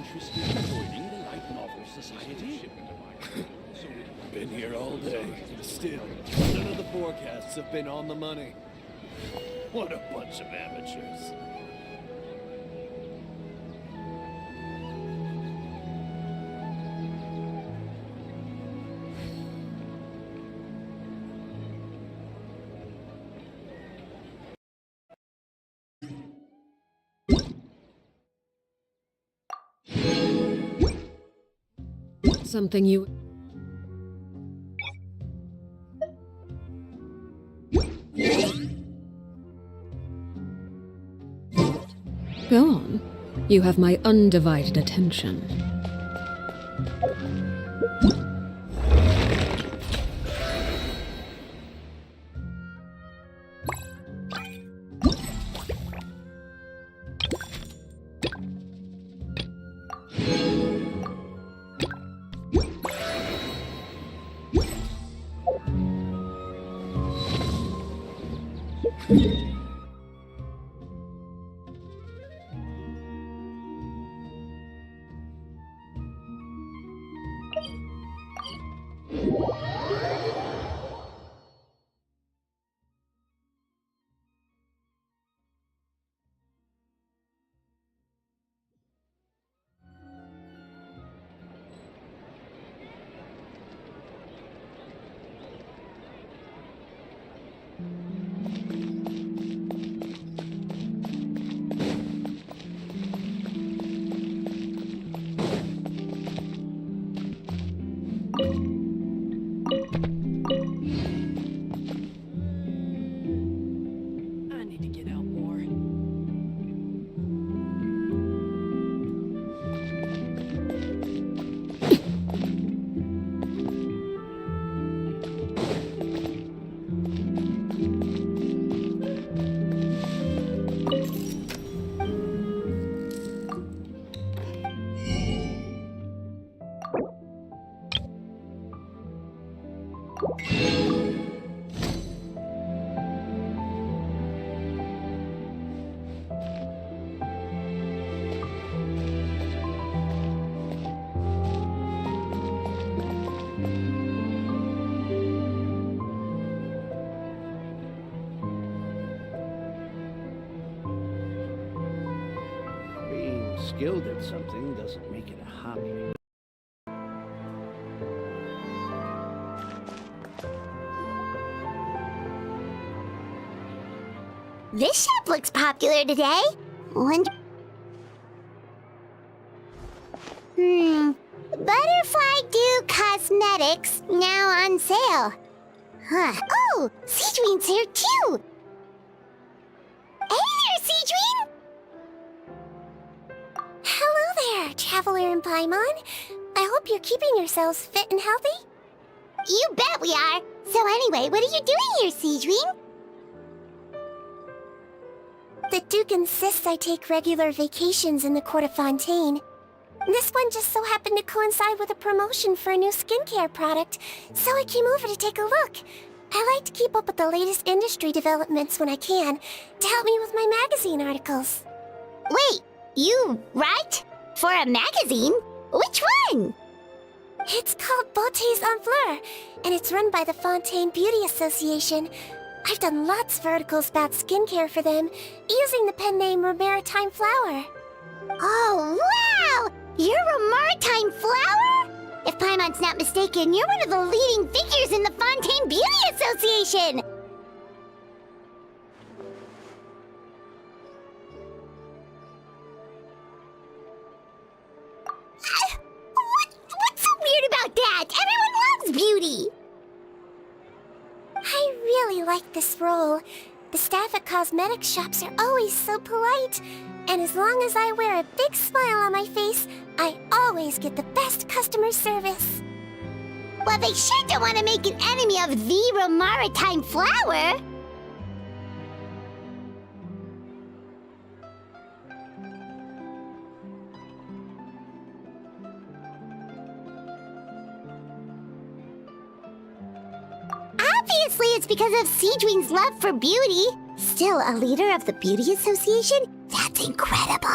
interested in joining the light novel society? Been here all day. Still, none of the forecasts have been on the money. What a bunch of amateurs. Something you... Go on. You have my undivided attention. I need to get out more. Being skilled at something doesn't make it a hobby. This shop looks popular today. Butterfly Dew Cosmetics now on sale. Huh. Oh, Seedween's here too. Hey there, Seedween! Hello there, Traveler and Paimon. I hope you're keeping yourselves fit and healthy. You bet we are. So anyway, what are you doing here, Seedween? The Duke insists I take regular vacations in the Court of Fontaine. This one just so happened to coincide with a promotion for a new skincare product, so I came over to take a look. I like to keep up with the latest industry developments when I can, to help me with my magazine articles. Wait, you write? For a magazine? Which one? It's called Beautés en Fleur, and it's run by the Fontaine Beauty Association. I've done lots of articles about skincare for them, using the pen name Maritime Flower. Oh, wow! You're a Maritime Flower? If Paimon's not mistaken, you're one of the leading figures in the Fontaine Beauty Association! What's so weird about that? Everyone loves beauty! I really like this role. The staff at cosmetics shops are always so polite. And as long as I wear a big smile on my face, I always get the best customer service. Well, they sure don't want to make an enemy of the Maritime Flower. Obviously, it's because of Seedween's love for beauty. Still, a leader of the Beauty Association? That's incredible.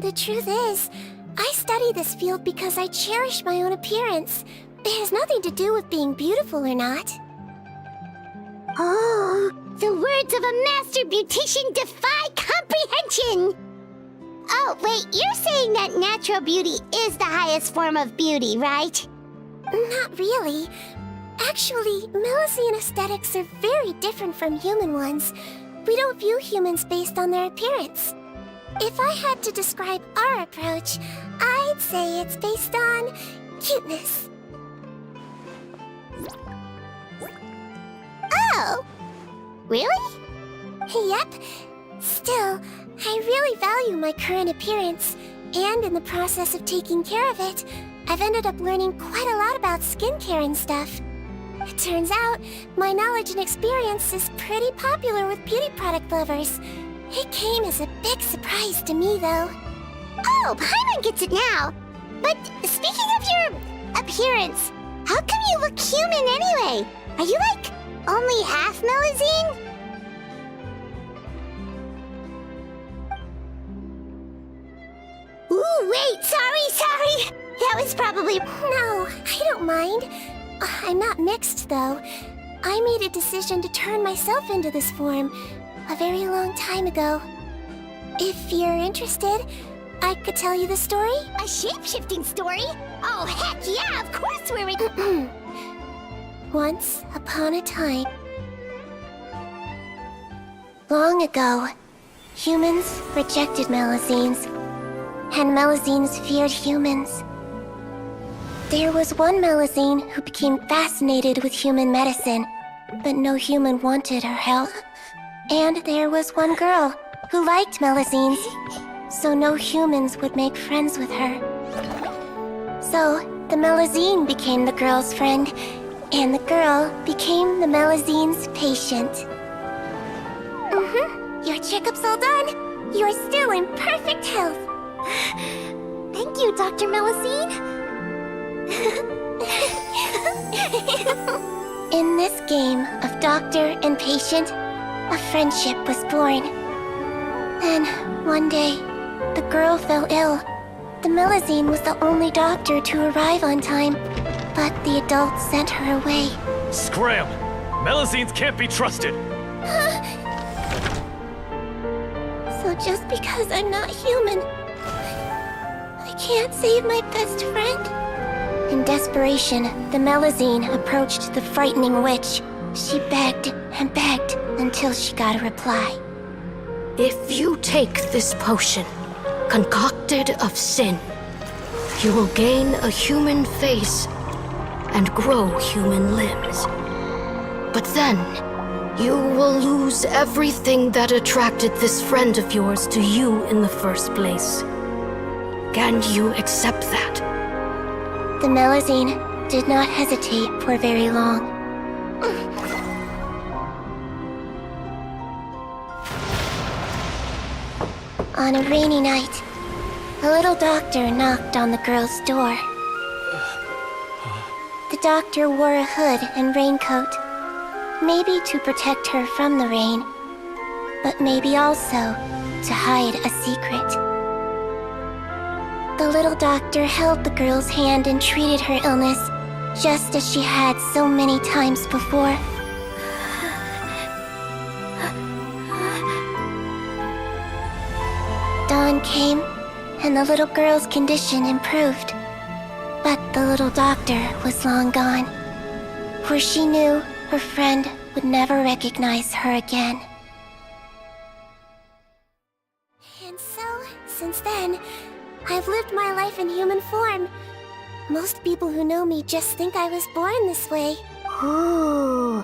The truth is, I study this field because I cherish my own appearance. It has nothing to do with being beautiful or not. Oh, the words of a master beautician defy comprehension! Oh, wait, you're saying that natural beauty is the highest form of beauty, right? Not really. Actually, Melusine aesthetics are very different from human ones. We don't view humans based on their appearance. If I had to describe our approach, I'd say it's based on cuteness. Oh! Really? Yep. Still, I really value my current appearance, and in the process of taking care of it, I've ended up learning quite a lot about skincare and stuff. It turns out, my knowledge and experience is pretty popular with beauty product lovers. It came as a big surprise to me, though. Oh, Paimon gets it now. But speaking of your appearance, how come you look human anyway? Are you like only half Melusine? Ooh, wait, sorry. That was probably... No, I don't mind. I'm not mixed, though. I made a decision to turn myself into this form a very long time ago. If you're interested, I could tell you the story. A shape-shifting story? Oh, heck yeah, of course we're... Once upon a time, long ago, humans rejected Melusines, and Melusines feared humans. There was one Melusine who became fascinated with human medicine, but no human wanted her help. And there was one girl who liked Melusines, so no humans would make friends with her. So, the Melusine became the girl's friend, and the girl became the Melusine's patient. Your checkup's all done. You're still in perfect health. Thank you, Dr. Melusine. In this game of doctor and patient, a friendship was born. Then, one day, the girl fell ill. The Melusine was the only doctor to arrive on time, but the adults sent her away. Scram! Melusines can't be trusted! So just because I'm not human, I can't save my best friend? In desperation, the Melusine approached the frightening witch. She begged and begged until she got a reply. If you take this potion, concocted of sin, you will gain a human face and grow human limbs. But then, you will lose everything that attracted this friend of yours to you in the first place. Can you accept that? The Melusine did not hesitate for very long. On a rainy night, a little doctor knocked on the girl's door. The doctor wore a hood and raincoat, maybe to protect her from the rain, but maybe also to hide a secret. The little doctor held the girl's hand and treated her illness, just as she had so many times before. Dawn came, and the little girl's condition improved. But the little doctor was long gone, for she knew her friend would never recognize her again. And so, since then, I've lived my life in human form. Most people who know me just think I was born this way. Ooh,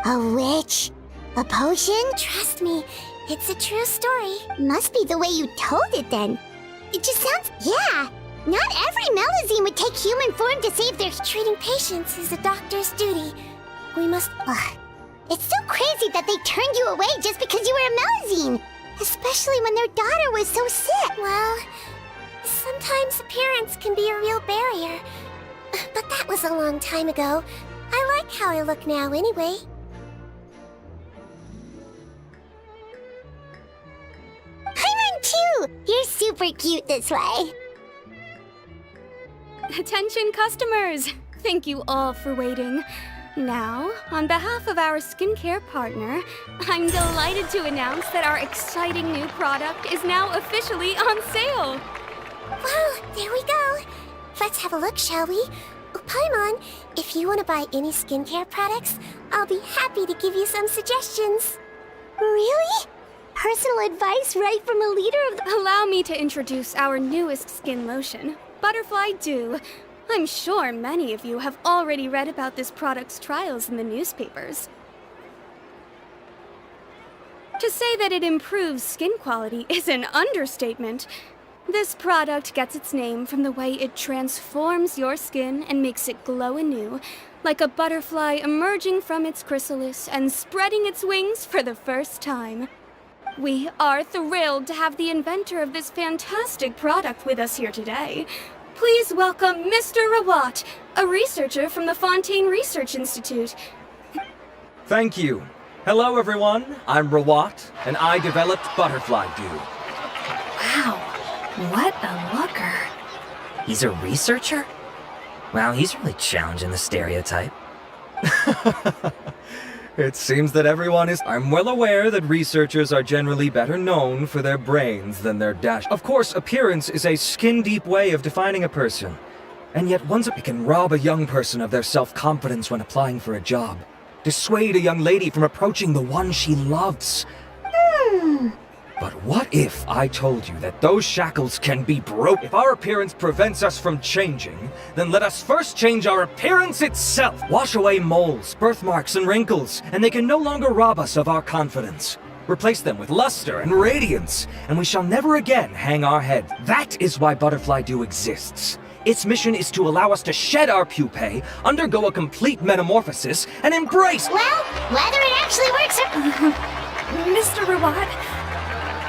a witch? A potion? Trust me, it's a true story. Must be the way you told it then. It just sounds... Yeah! Not every Melusine would take human form to save their... Treating patients is a doctor's duty. We must... Ugh. It's so crazy that they turned you away just because you were a Melusine! Especially when their daughter was so sick! Well, sometimes appearance can be a real barrier. But that was a long time ago. I like how I look now anyway. Paimon too! You're super super cute this way. Attention customers! Thank you all for waiting. Now, on behalf of our skincare partner, I'm delighted to announce that our exciting new product is now officially on sale! Wow, there we go. Let's have a look, shall we? Oh, Paimon, if you want to buy any skincare products, I'll be happy to give you some suggestions. Really? Personal advice right from a leader of the... Allow me to introduce our newest skin lotion, Butterfly Dew. I'm sure many of you have already read about this product's trials in the newspapers. To say that it improves skin quality is an understatement. This product gets its name from the way it transforms your skin and makes it glow anew, like a butterfly emerging from its chrysalis and spreading its wings for the first time. We are thrilled to have the inventor of this fantastic product with us here today. Please welcome Mr. Rawat, a researcher from the Fontaine Research Institute. Thank you. Hello, everyone. I'm Rawat, and I developed Butterfly Dew. Wow, what a looker. He's a researcher? Wow, he's really challenging the stereotype. It seems that everyone is... I'm well aware that researchers are generally better known for their brains than their dash. Of course, appearance is a skin-deep way of defining a person. And yet it can rob a young person of their self-confidence when applying for a job. Dissuade a young lady from approaching the one she loves. But what if I told you that those shackles can be broken? If our appearance prevents us from changing, then let us first change our appearance itself. Wash away moles, birthmarks, and wrinkles, and they can no longer rob us of our confidence. Replace them with luster and radiance, and we shall never again hang our head. That is why Butterfly Dew exists. Its mission is to allow us to shed our pupae, undergo a complete metamorphosis, and embrace— Well, whether it actually works or... Mr. Rawat,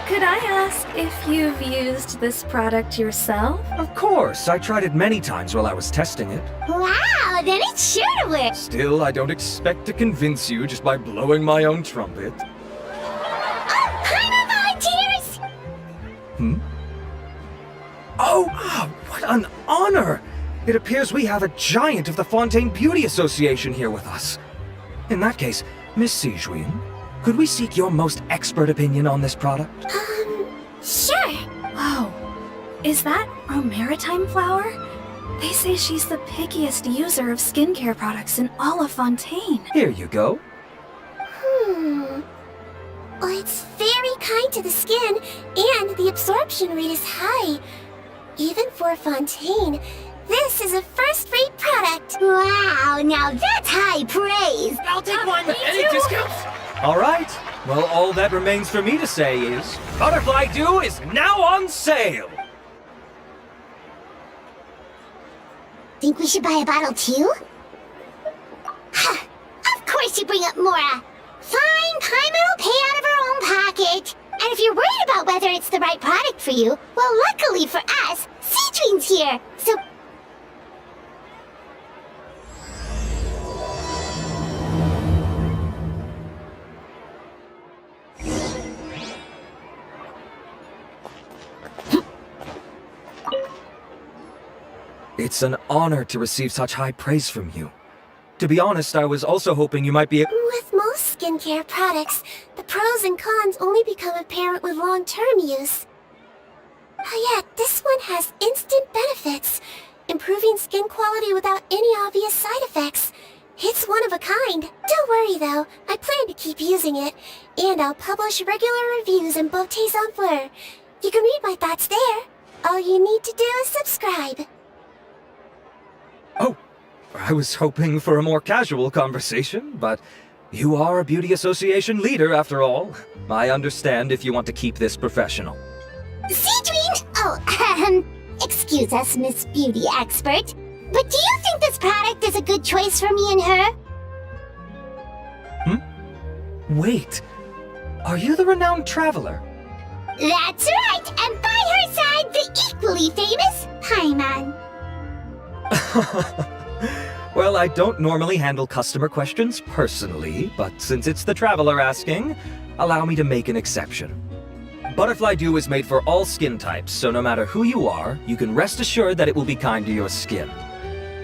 could I ask if you've used this product yourself? Of course, I tried it many times while I was testing it. Wow, then it's sure to work. Still, I don't expect to convince you just by blowing my own trumpet. Oh, Paimon volunteers! Oh, what an honor! It appears we have a giant of the Fontaine Beauty Association here with us. In that case, Miss Sijuin, could we seek your most expert opinion on this product? Sure. Whoa, is that a maritime flower? They say she's the pickiest user of skincare products in all of Fontaine. Here you go. Well, it's very kind to the skin, and the absorption rate is high. Even for Fontaine, this is a first-rate product. Wow, now that's high praise. I'll take one. Any discounts? All right. Well, all that remains for me to say is, Butterfly Dew is now on sale! Think we should buy a bottle too? Of course you bring up Mora. Fine, Paimon will pay out of her own pocket. And if you're worried about whether it's the right product for you, well, luckily for us, Sijuin's here. So It's an honor to receive such high praise from you. To be honest, I was also hoping you might be— With most skincare products, the pros and cons only become apparent with long-term use. Yet, this one has instant benefits, improving skin quality without any obvious side effects. It's one of a kind. Don't worry though, I plan to keep using it, and I'll publish regular reviews in Beauté's Fleur. You can read my thoughts there. All you need to do is subscribe. Oh, I was hoping for a more casual conversation, but you are a beauty association leader after all. I understand if you want to keep this professional. Sijuin! Oh, excuse us, Miss Beauty Expert. But do you think this product is a good choice for me and her? Wait, are you the renowned traveler? That's right, and by her side, the equally famous Paimon. Well, I don't normally handle customer questions personally, but since it's the traveler asking, allow me to make an exception. Butterfly Dew is made for all skin types, so no matter who you are, you can rest assured that it will be kind to your skin.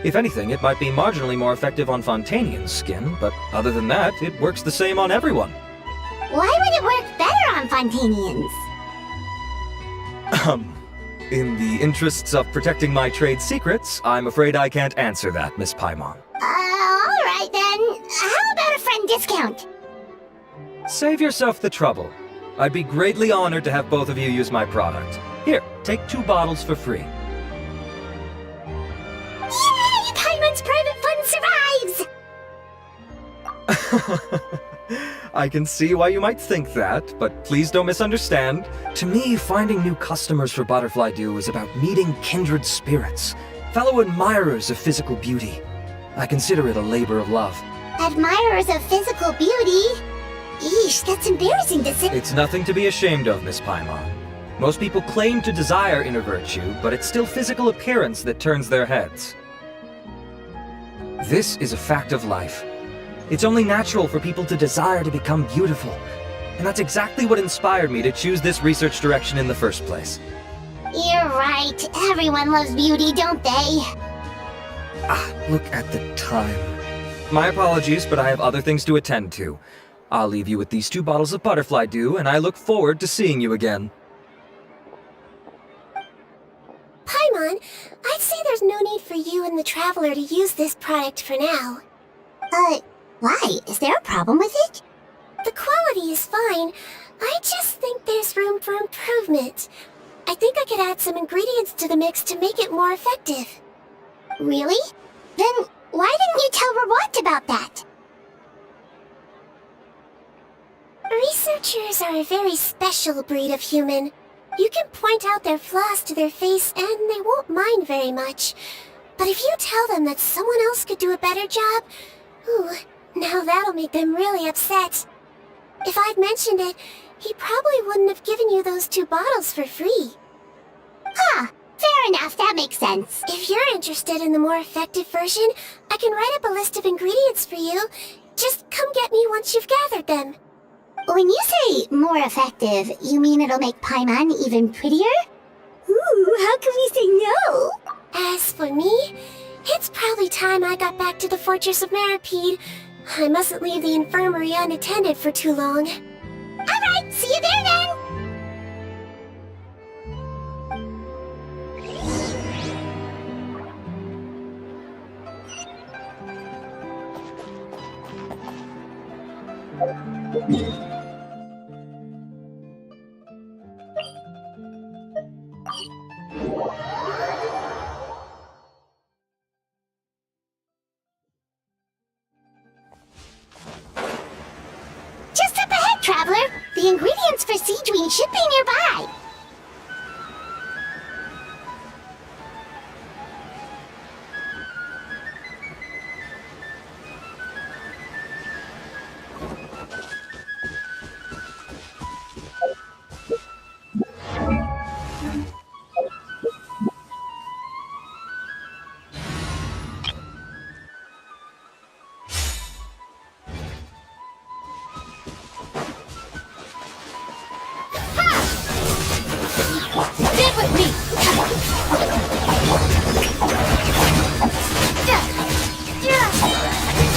If anything, it might be marginally more effective on Fontanian's skin, but other than that, it works the same on everyone. Why would it work better on Fontanians? In the interests of protecting my trade secrets, I'm afraid I can't answer that, Miss Paimon. Alright then. How about a friend discount? Save yourself the trouble. I'd be greatly honored to have both of you use my product. Here, take 2 bottles for free. Yay! Paimon's private fund survives! I can see why you might think that, but please don't misunderstand. To me, finding new customers for Butterfly Dew is about meeting kindred spirits, fellow admirers of physical beauty. I consider it a labor of love. Admirers of physical beauty? Eesh, that's embarrassing to say. It's nothing to be ashamed of, Miss Paimon. Most people claim to desire inner virtue, but it's still physical appearance that turns their heads. This is a fact of life. It's only natural for people to desire to become beautiful. And that's exactly what inspired me to choose this research direction in the first place. You're right. Everyone loves beauty, don't they? Look at the time. My apologies, but I have other things to attend to. I'll leave you with these 2 bottles of Butterfly Dew, and I look forward to seeing you again. Paimon, I'd say there's no need for you and the Traveler to use this product for now. Why? Is there a problem with it? The quality is fine. I just think there's room for improvement. I think I could add some ingredients to the mix to make it more effective. Really? Then why didn't you tell Rawat about that? Researchers are a very special breed of human. You can point out their flaws to their face and they won't mind very much. But if you tell them that someone else could do a better job, ooh, now that'll make them really upset. If I'd mentioned it, he probably wouldn't have given you those 2 bottles for free. Huh, fair enough, that makes sense. If you're interested in the more effective version, I can write up a list of ingredients for you. Just come get me once you've gathered them. When you say more effective, you mean it'll make Paimon even prettier? Ooh, how can we say no? As for me, it's probably time I got back to the Fortress of Meripede. I mustn't leave the infirmary unattended for too long. Alright, see you there then! Just up ahead, Traveler! The ingredients for Siege Wing should be nearby! Stand with me!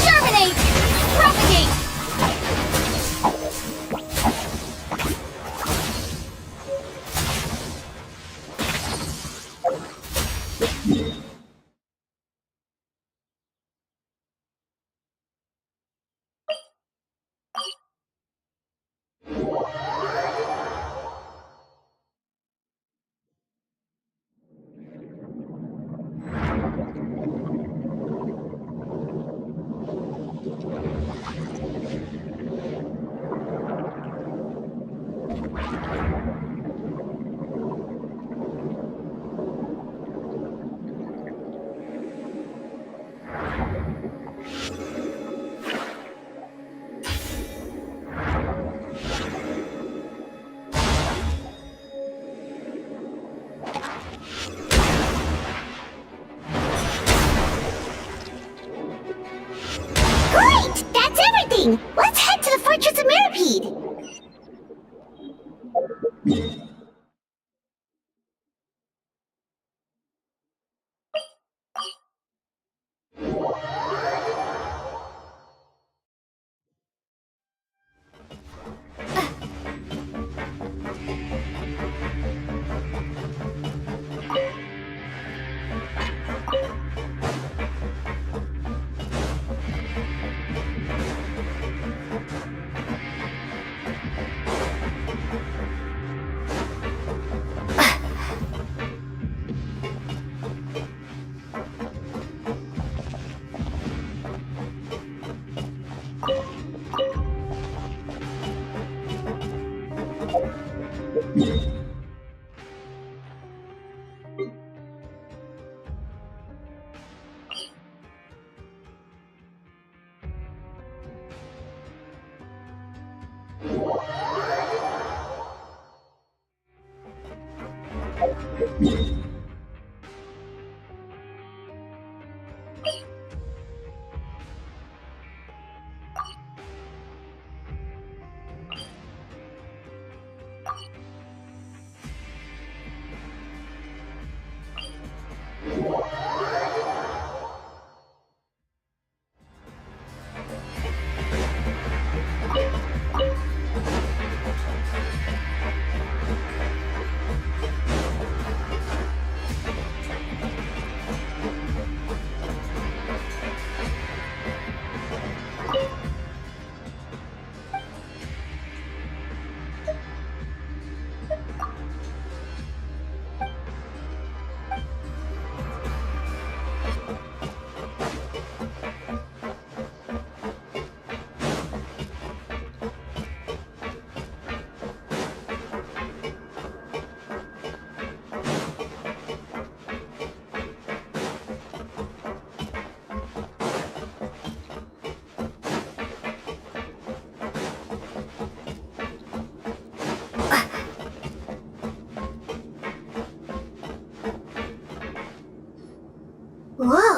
Germinate! Propagate! Great! That's everything! Let's head to the Fortress of Meripede!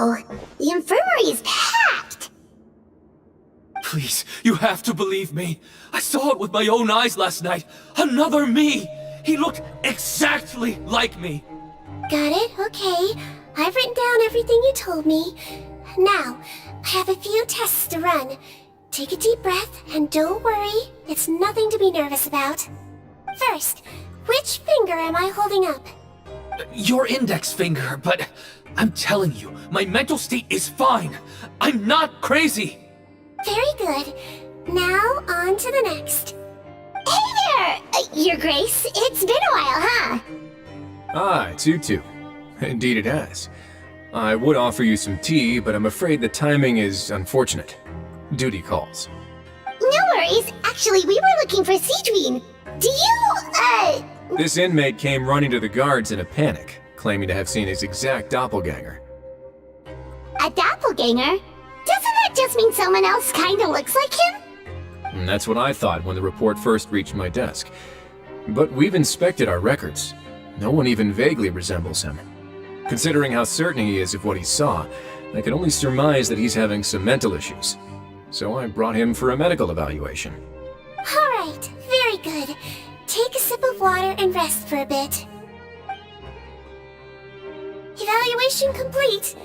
Whoa! The infirmary is packed! Please, you have to believe me. I saw it with my own eyes last night. Another me! He looked exactly like me. Got it, okay. I've written down everything you told me. Now, I have a few tests to run. Take a deep breath, and don't worry, it's nothing to be nervous about. First, which finger am I holding up? Your index finger, but I'm telling you, my mental state is fine. I'm not crazy. Very good. Now, on to the next. Hey there! Your Grace, it's been a while, huh? Ah, it's you two. Indeed it has. I would offer you some tea, but I'm afraid the timing is unfortunate. Duty calls. No worries. Actually, we were looking for Seedween. Do you, This inmate came running to the guards in a panic, claiming to have seen his exact doppelganger. a doppelganger? Doesn't that just mean someone else kinda looks like him? And that's what I thought when the report first reached my desk. But we've inspected our records. No one even vaguely resembles him. Considering how certain he is of what he saw, I can only surmise that he's having some mental issues. So I brought him for a medical evaluation. Alright, very good. Take a sip of water and rest for a bit. Evaluation complete.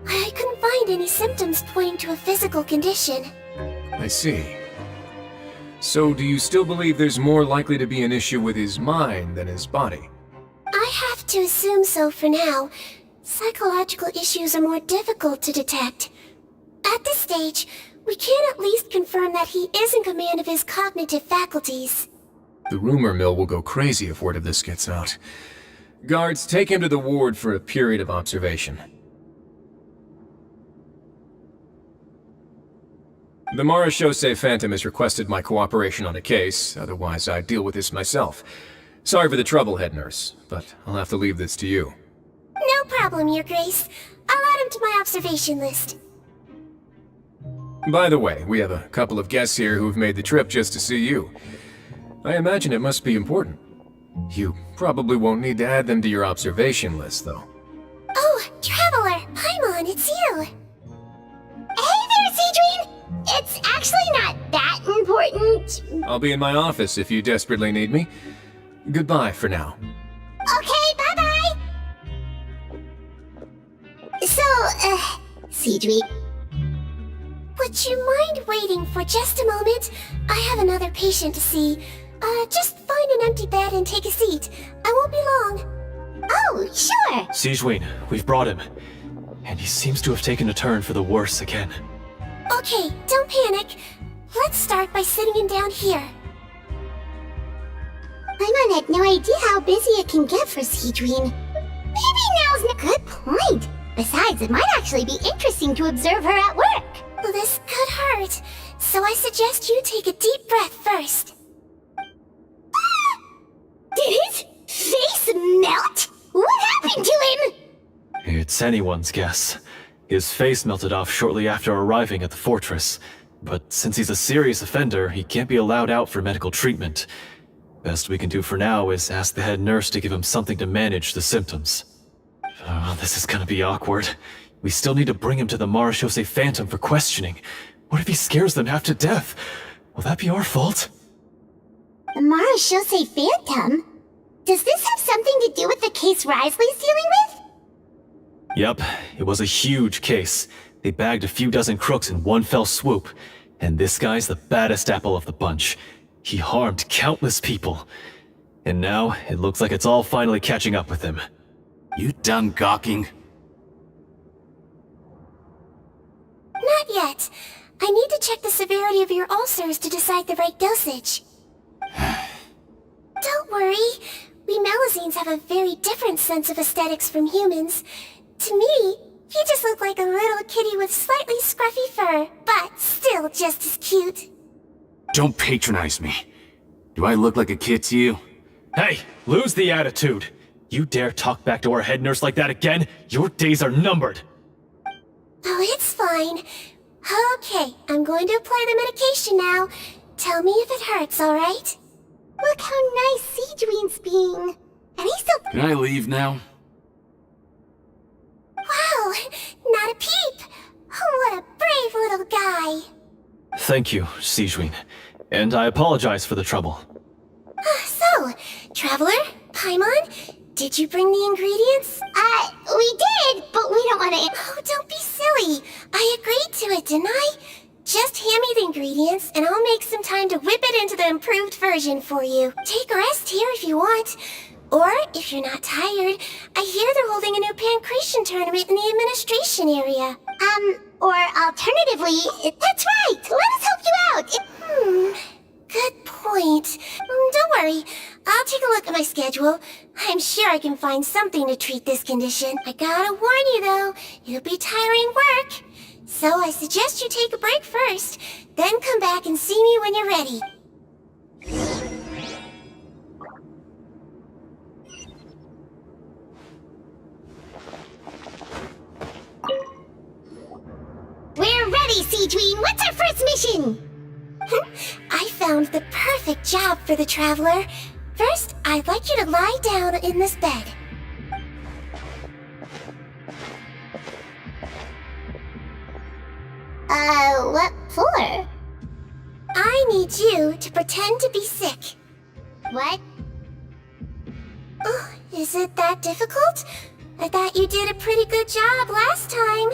I couldn't find any symptoms pointing to a physical condition. I see. So do you still believe there's more likely to be an issue with his mind than his body? I have to assume so for now. Psychological issues are more difficult to detect. At this stage, we can at least confirm that he is in command of his cognitive faculties. The rumor mill will go crazy if word of this gets out. Guards, take him to the ward for a period of observation. The Marechaussee Phantom has requested my cooperation on a case, otherwise I'd deal with this myself. Sorry for the trouble, head nurse, but I'll have to leave this to you. No problem, Your Grace. I'll add him to my observation list. By the way, we have a couple of guests here who've made the trip just to see you. I imagine it must be important. You probably won't need to add them to your observation list, though. Oh, Traveler! Paimon, it's you! Hey there, Seedween! It's actually not that important. I'll be in my office if you desperately need me. Goodbye for now. Okay, bye-bye! So, Seedween, Would you mind waiting for just a moment? I have another patient to see. Just find an empty bed and take a seat. I won't be long. oh, sure! Sejuin, we've brought him. And he seems to have taken a turn for the worse again. Okay, don't panic. Let's start by sitting him down here. Paimon had no idea how busy it can get for Seedween. Maybe now's a good point. Besides, it might actually be interesting to observe her at work. Well, this could hurt, so I suggest you take a deep breath first. Did his face melt? What happened to him? It's anyone's guess. His face melted off shortly after arriving at the fortress. But since he's a serious offender, he can't be allowed out for medical treatment. Best we can do for now is ask the head nurse to give him something to manage the symptoms. This is gonna be awkward. We still need to bring him to the Marechaussee Phantom for questioning. What if he scares them half to death? Will that be our fault? The Marechaussee Phantom? Does this have something to do with the case Risley's dealing with? Yep, it was a huge case. They bagged a few dozen crooks in one fell swoop. And this guy's the baddest apple of the bunch. He harmed countless people. And now, it looks like it's all finally catching up with him. You done gawking? Not yet. I need to check the severity of your ulcers to decide the right dosage. Don't worry. We Melusines have a very different sense of aesthetics from humans. To me, he just looked like a little kitty with slightly scruffy fur, but still just as cute. Don't patronize me. Do I look like a kid to you? Hey, lose the attitude! You dare talk back to our head nurse like that again? Your days are numbered! Oh, it's fine. Okay, I'm going to apply the medication now. Tell me if it hurts, alright? Look how nice Seedween's being. And he's so... Can I leave now? Wow, not a peep Bye. Thank you, Sijun. And I apologize for the trouble. So, Traveler, Paimon, did you bring the ingredients? We did, but we don't want to... Oh, don't be silly. I agreed to it, didn't I? Just hand me the ingredients, and I'll make some time to whip it into the improved version for you. Take a rest here if you want. Or, if you're not tired, I hear they're holding a new pancreation tournament in the administration area. Or alternatively... That's right! Let us help you out! Good point. Don't worry. I'll take a look at my schedule. I'm sure I can find something to treat this condition. I gotta warn you, though. It'll be tiring work. So I suggest you take a break first, then come back and see me when you're ready. We're ready, Sijun! What's our first mission? I found the perfect job for the Traveler. First, I'd like you to lie down in this bed. What for? I need you to pretend to be sick. What? Oh, is it that difficult? I thought you did a pretty good job last time.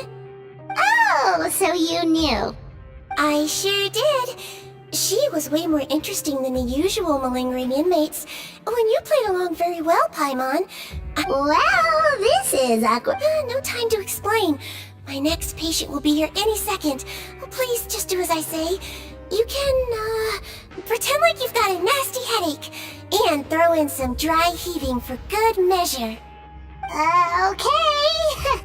Oh, so you knew. I sure did. She was way more interesting than the usual malingering inmates. When you played along very well, Paimon. Well, this is awkward. No time to explain. My next patient will be here any second. Please just do as I say. You can, pretend like you've got a nasty headache. And throw in some dry heaving for good measure. Okay.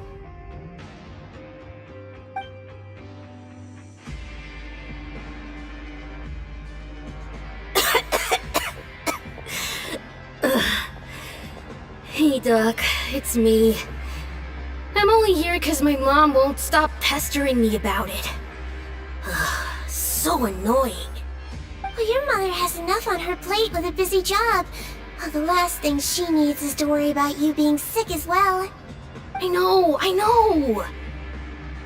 Hey, Doc. It's me. I'm only here because my mom won't stop pestering me about it. So annoying. Well, your mother has enough on her plate with a busy job. Well, the last thing she needs is to worry about you being sick as well. I know.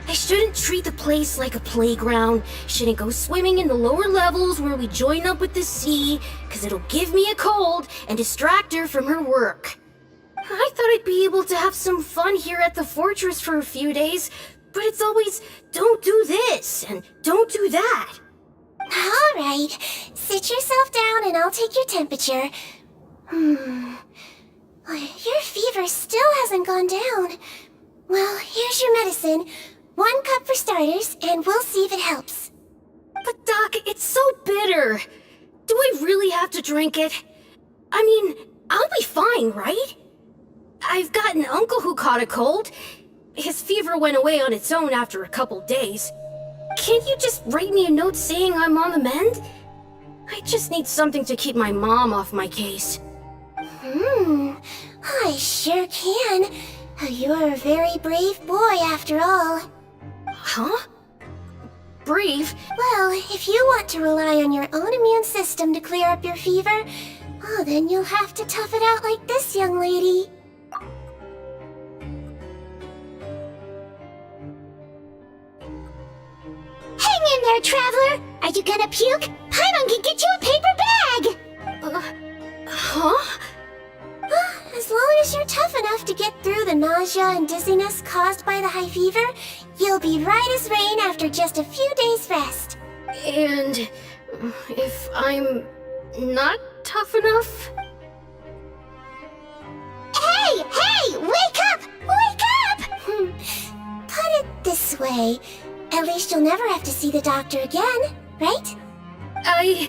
I shouldn't treat the place like a playground. Shouldn't go swimming in the lower levels where we join up with the sea, because it'll give me a cold and distract her from her work. I thought I'd be able to have some fun here at the fortress for a few days, but it's always, don't do this and don't do that. All right, sit yourself down and I'll take your temperature. Your fever still hasn't gone down. Well, here's your medicine. 1 cup for starters, and we'll see if it helps. But Doc, it's so bitter. Do I really have to drink it? I mean, I'll be fine, right? I've got an uncle who caught a cold. His fever went away on its own after a couple days. Can't you just write me a note saying I'm on the mend? I just need something to keep my mom off my case. I sure can. You're a very brave boy after all. Huh? Brave? Well, if you want to rely on your own immune system to clear up your fever, then you'll have to tough it out like this young lady. Hang in there, Traveler! Are you gonna puke? Paimon can get you a paper bag! Huh? As long as you're tough enough to get through the nausea and dizziness caused by the high fever, you'll be right as rain after just a few days' rest. And if I'm not tough enough? Hey! Wake up! Wake up! Put it this way. At least you'll never have to see the doctor again, right? I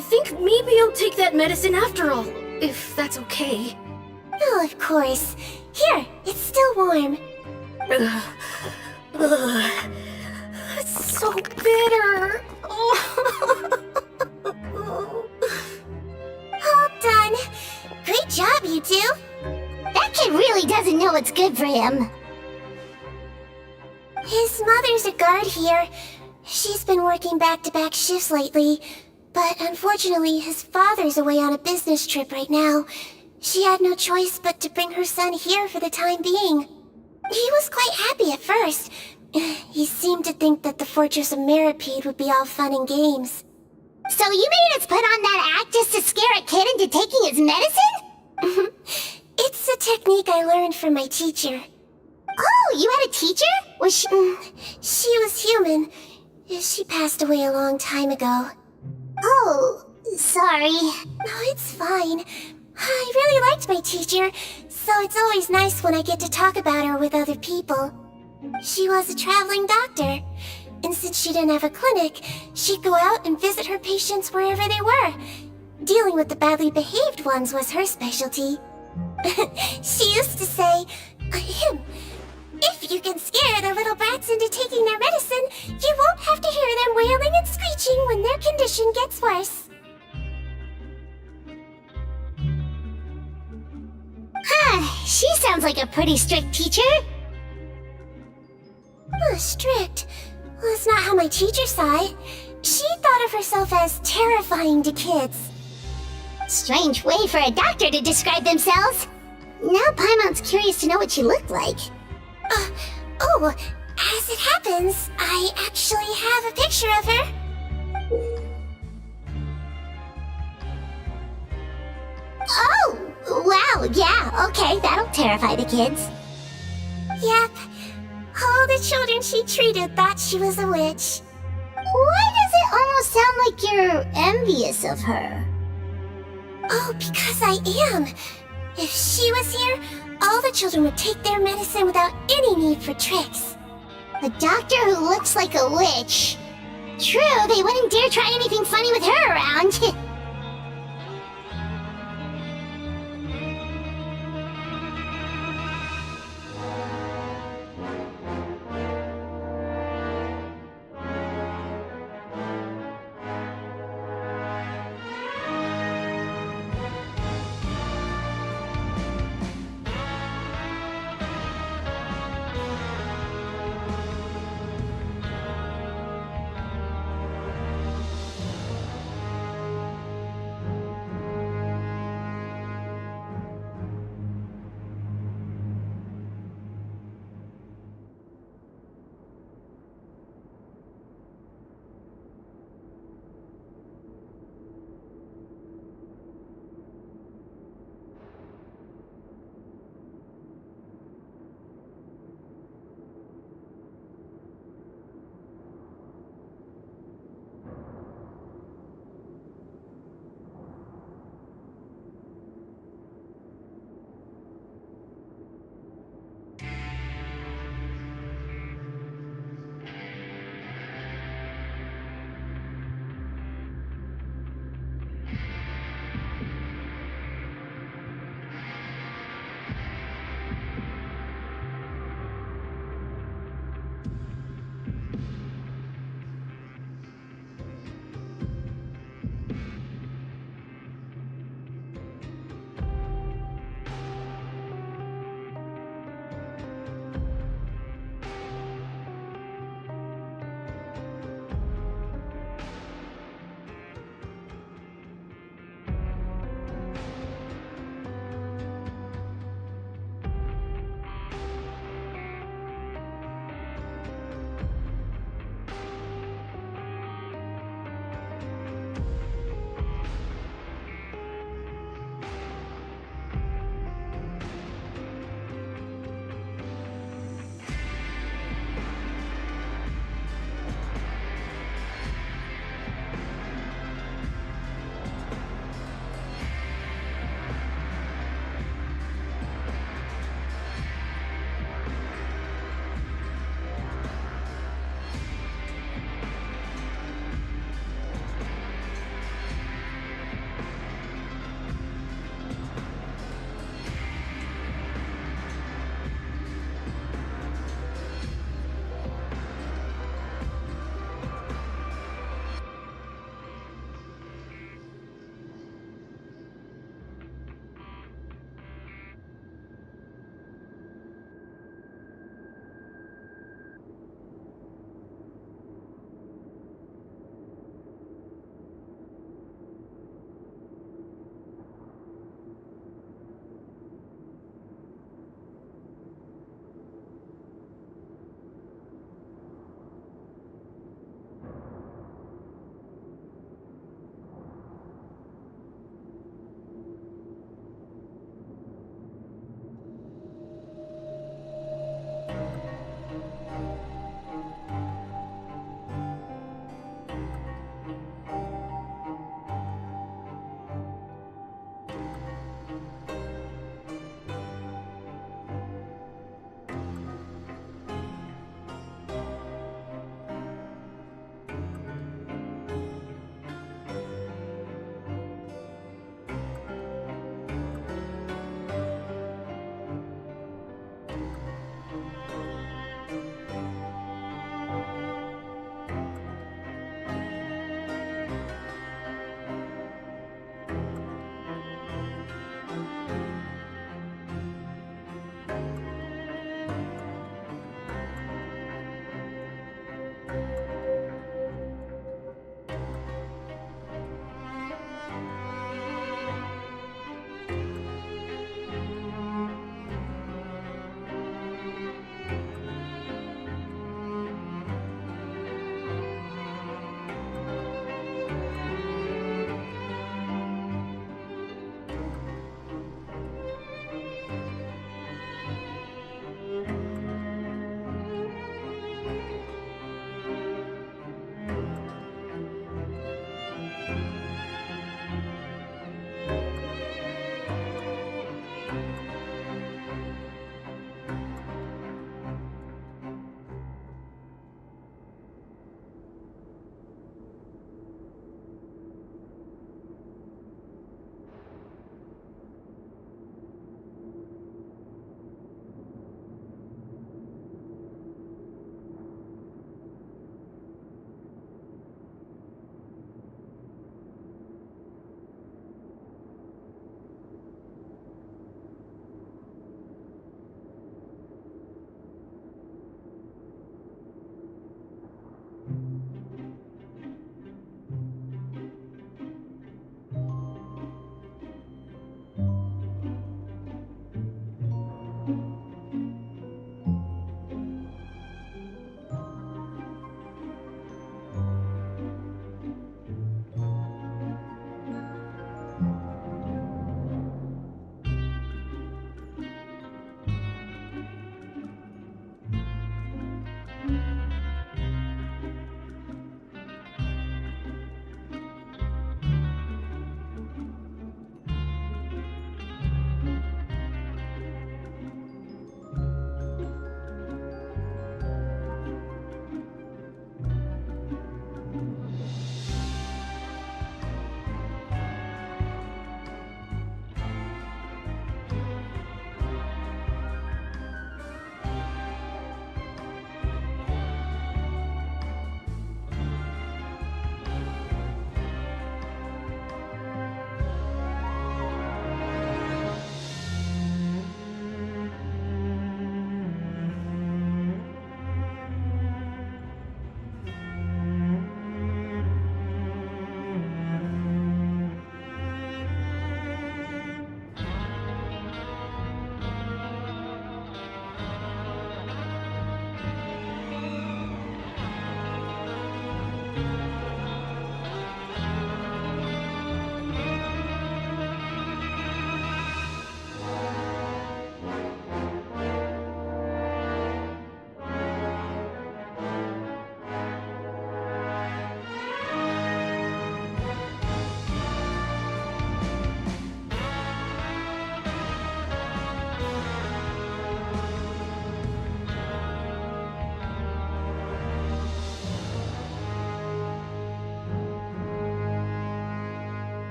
think maybe I'll take that medicine after all, if that's okay. Oh, of course. Here, it's still warm. It's so bitter. All done. Great job, you two. That kid really doesn't know what's good for him. His mother's a guard here. She's been working back-to-back shifts lately, but unfortunately his father's away on a business trip right now. She had no choice but to bring her son here for the time being. He was quite happy at first, He seemed to think that the Fortress of Meripede would be all fun and games. So you made us put on that act just to scare a kid into taking his medicine? It's a technique I learned from my teacher. Oh, you had a teacher? Was she... She was human. She passed away a long time ago. Oh, sorry. No, it's fine. I really liked my teacher, so it's always nice when I get to talk about her with other people. She was a traveling doctor, and since she didn't have a clinic, she'd go out and visit her patients wherever they were. Dealing with the badly behaved ones was her specialty. She used to say, if you can scare the little brats into taking their medicine, you won't have to hear them wailing and screeching when their condition gets worse. She sounds like a pretty strict teacher. Strict? Well, that's not how my teacher saw it. She thought of herself as terrifying to kids. Strange way for a doctor to describe themselves. Now Paimon's curious to know what she looked like. As it happens, I actually have a picture of her. Oh, wow, yeah, okay, that'll terrify the kids. Yep. All the children she treated thought she was a witch. Why does it almost sound like you're envious of her? Oh, because I am. If she was here, all the children would take their medicine without any need for tricks. A doctor who looks like a witch. True, they wouldn't dare try anything funny with her around.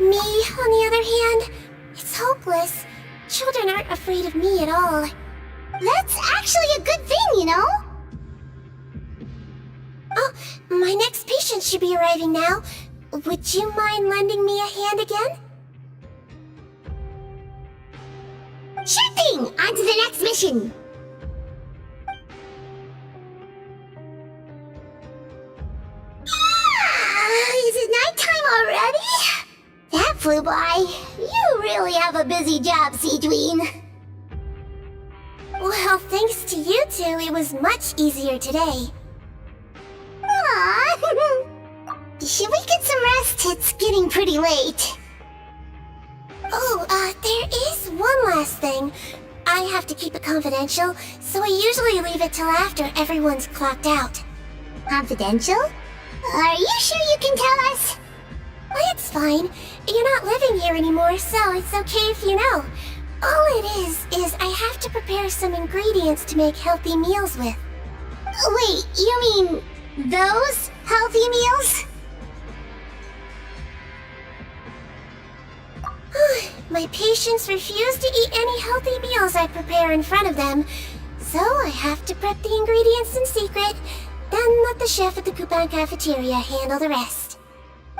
Me, on the other hand, it's hopeless. Children aren't afraid of me at all. That's actually a good thing, you know? Oh, my next patient should be arriving now. Would you mind lending me a hand again? Sure thing! On to the next mission! Is it nighttime already? That flew by. You really have a busy job, Seedween. Well, thanks to you two, it was much easier today. Aww. Should we get some rest? It's getting pretty late. Oh, there is one last thing. I have to keep it confidential, so I usually leave it till after everyone's clocked out. Confidential? Are you sure you can tell us? Well, it's fine. You're not living here anymore, so it's okay if you know. All it is I have to prepare some ingredients to make healthy meals with. Wait, you mean those healthy meals? My patients refuse to eat any healthy meals I prepare in front of them, so I have to prep the ingredients in secret, then let the chef at the coupon cafeteria handle the rest.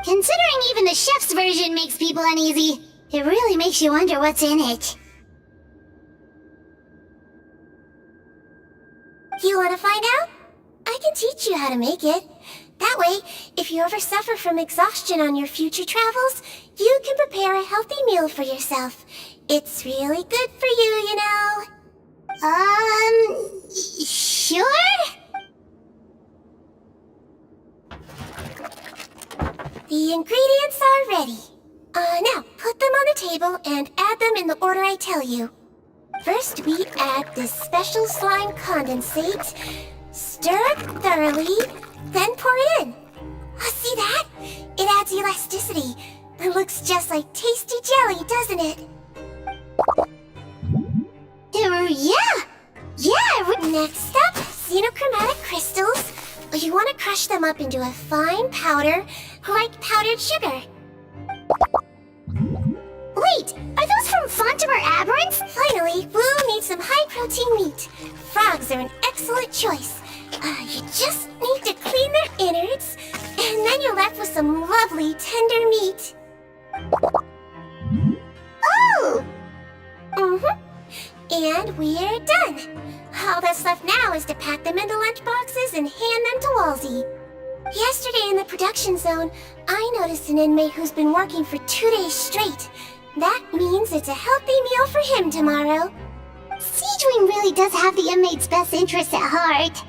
Considering even the chef's version makes people uneasy, it really makes you wonder what's in it. You want to find out? I can teach you how to make it. That way, if you ever suffer from exhaustion on your future travels, you can prepare a healthy meal for yourself. It's really good for you, you know. Sure? The ingredients are ready. Now, put them on the table and add them in the order I tell you. First, we add this special slime condensate, stir it thoroughly, then pour it in. See that? It adds elasticity. It looks just like tasty jelly, doesn't it? Yeah! Next up, xenochromatic crystals. You want to crush them up into a fine powder, like powdered sugar. Wait, are those from Fontimer Aberrants? Finally, Wu needs some high-protein meat. Frogs are an excellent choice. You just need to clean their innards, and then you're left with some lovely, tender meat. Oh! And we're done. All that's left now is to pack them into lunch boxes and hand them to Walsey. Yesterday in the production zone, I noticed an inmate who's been working for 2 days straight. That means it's a healthy meal for him tomorrow. Seedwing really does have the inmate's best interests at heart.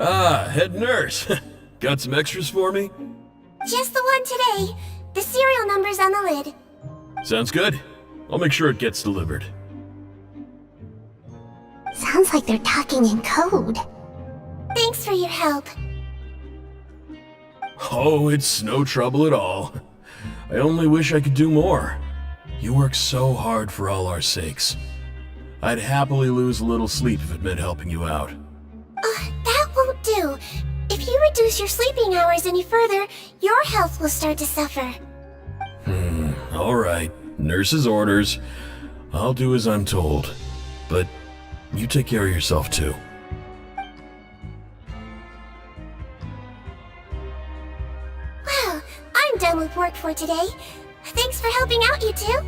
Ah, head nurse. Got some extras for me? Just the one today. The serial number's on the lid. Sounds good. I'll make sure it gets delivered. Sounds like they're talking in code. Thanks for your help. Oh, it's no trouble at all. I only wish I could do more. You work so hard for all our sakes. I'd happily lose a little sleep if it meant helping you out. That won't do. If you reduce your sleeping hours any further, your health will start to suffer. Alright. Nurse's orders. I'll do as I'm told. But you take care of yourself too. done with work for today. Thanks for helping out, you two.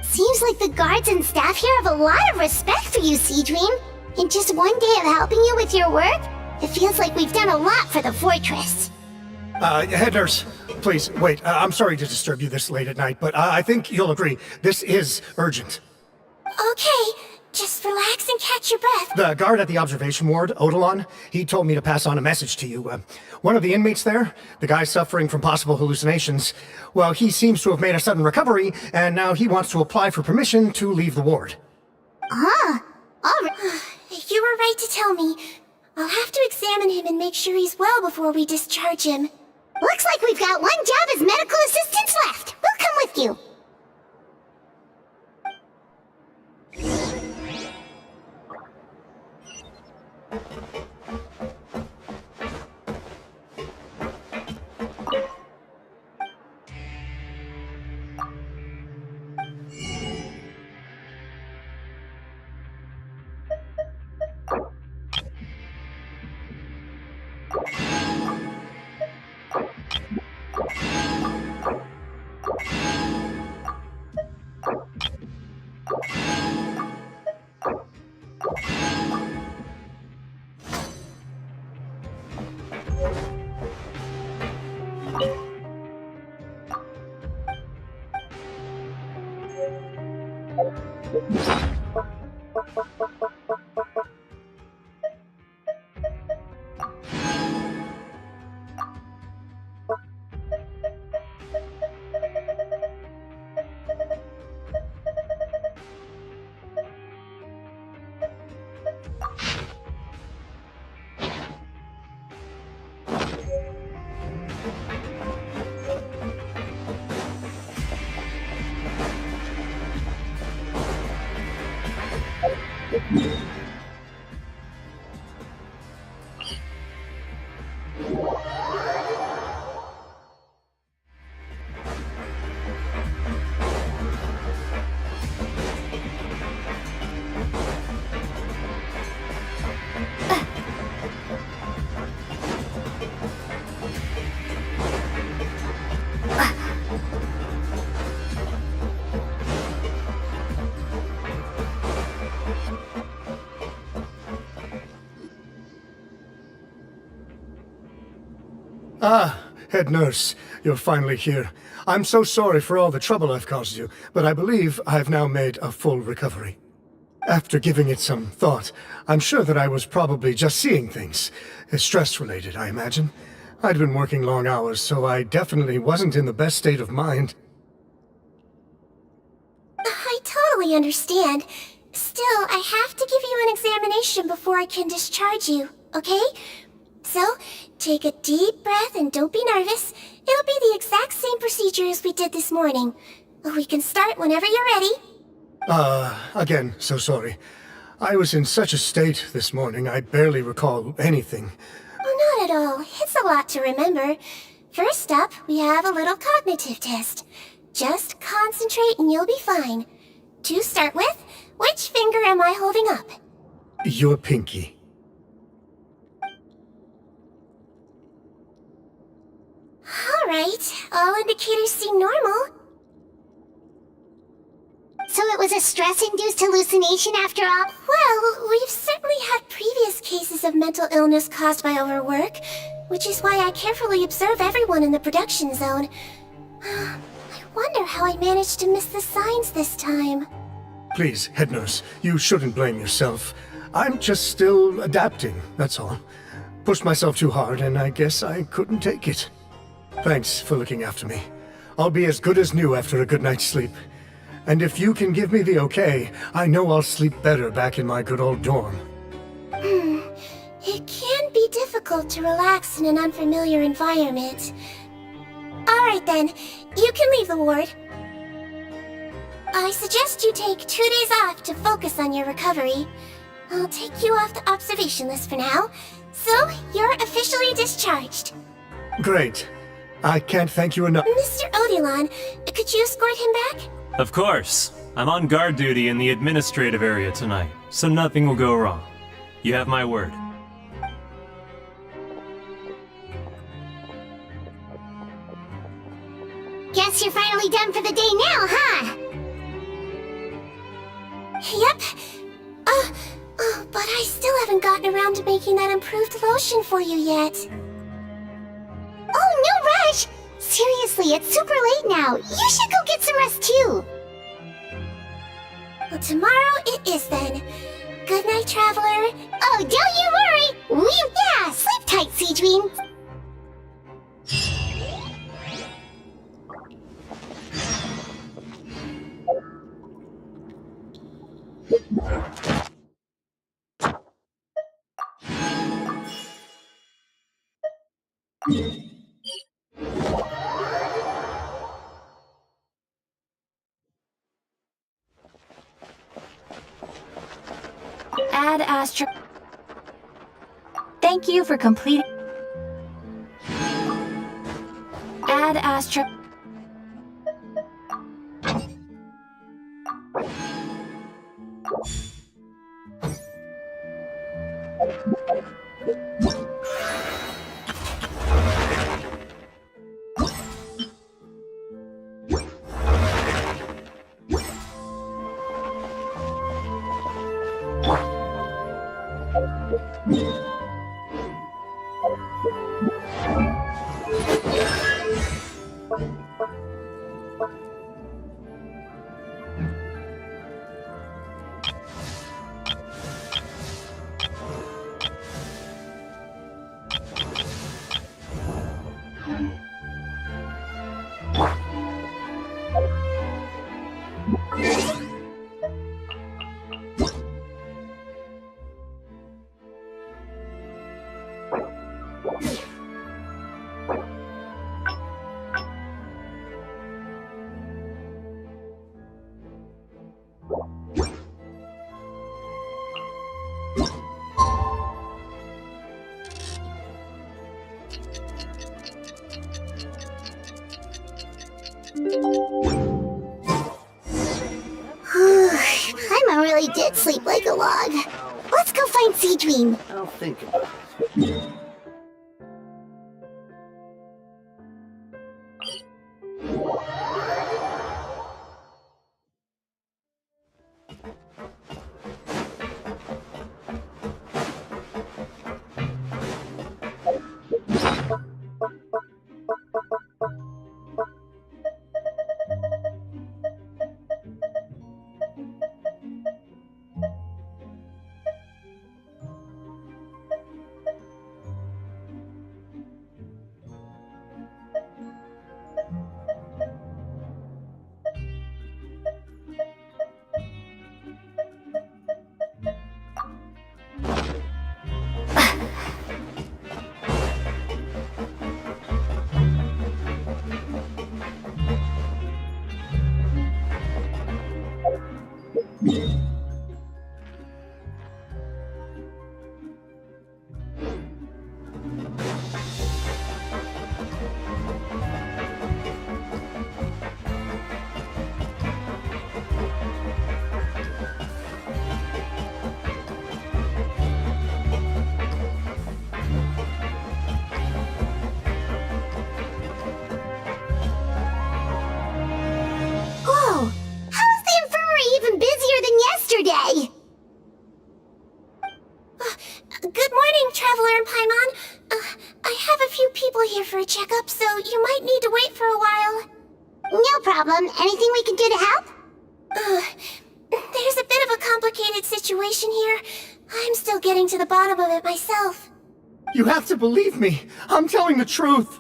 Seems like the guards and staff here have a lot of respect for you, Seedream. In just one day of helping you with your work, it feels like we've done a lot for the fortress. Head nurse, please, wait. I'm sorry to disturb you this late at night, but I think you'll agree, this is urgent. Okay, just relax and catch your breath. The guard at the observation ward, Odilon, he told me to pass on a message to you. One of the inmates there, the guy suffering from possible hallucinations, well, he seems to have made a sudden recovery, and now he wants to apply for permission to leave the ward. Ah, alright. You were right to tell me. I'll have to examine him and make sure he's well before we discharge him. Looks like we've got one job as medical assistants left. We'll come with you. Ah, head nurse, you're finally here. I'm so sorry for all the trouble I've caused you, but I believe I've now made a full recovery. After giving it some thought, I'm sure that I was probably just seeing things. Stress-related, I imagine. I'd been working long hours, so I definitely wasn't in the best state of mind. I totally understand. Still, I have to give you an examination before I can discharge you, okay? So, take a deep breath and don't be nervous. It'll be the exact same procedure as we did this morning. We can start whenever you're ready. Again, so sorry. I was in such a state this morning, I barely recall anything. Oh, not at all. It's a lot to remember. First up, we have a little cognitive test. Just concentrate and you'll be fine. To start with, which finger am I holding up? Your pinky. Alright, all indicators seem normal. So it was a stress-induced hallucination after all? Well, we've certainly had previous cases of mental illness caused by overwork, which is why I carefully observe everyone in the production zone. I wonder how I managed to miss the signs this time. Please, head nurse, you shouldn't blame yourself. I'm just still adapting, that's all. Pushed myself too hard, and I guess I couldn't take it. Thanks for looking after me. I'll be as good as new after a good night's sleep. And if you can give me the okay, I know I'll sleep better back in my good old dorm. It can be difficult to relax in an unfamiliar environment. Alright then, you can leave the ward. I suggest you take 2 days off to focus on your recovery. I'll take you off the observation list for now, so you're officially discharged. Great. I can't thank you enough. Mr. Odilon, could you escort him back? Of course. I'm on guard duty in the administrative area tonight, so nothing will go wrong. You have my word. Guess you're finally done for the day now, huh? Yep. But I still haven't gotten around to making that improved lotion for you yet. Oh, no rush! Seriously, it's super late now. You should go get some rest too. Well, tomorrow it is then. Good night, Traveler. Oh, don't you worry! Yeah, sleep tight, Sea Dream. Ad Astra. Thank you for completing. Ad Astra. Paimon really did sleep like a log. Let's go find Sea Dream. I'll think about it. Whoa! How is the infirmary even busier than yesterday? Good morning, Traveler and Paimon. I have a few people here for a checkup, so you might need to wait for a while. No problem. Anything we can do to help? There's a bit of a complicated situation here. I'm still getting to the bottom of it myself. You have to believe me. I'm telling the truth.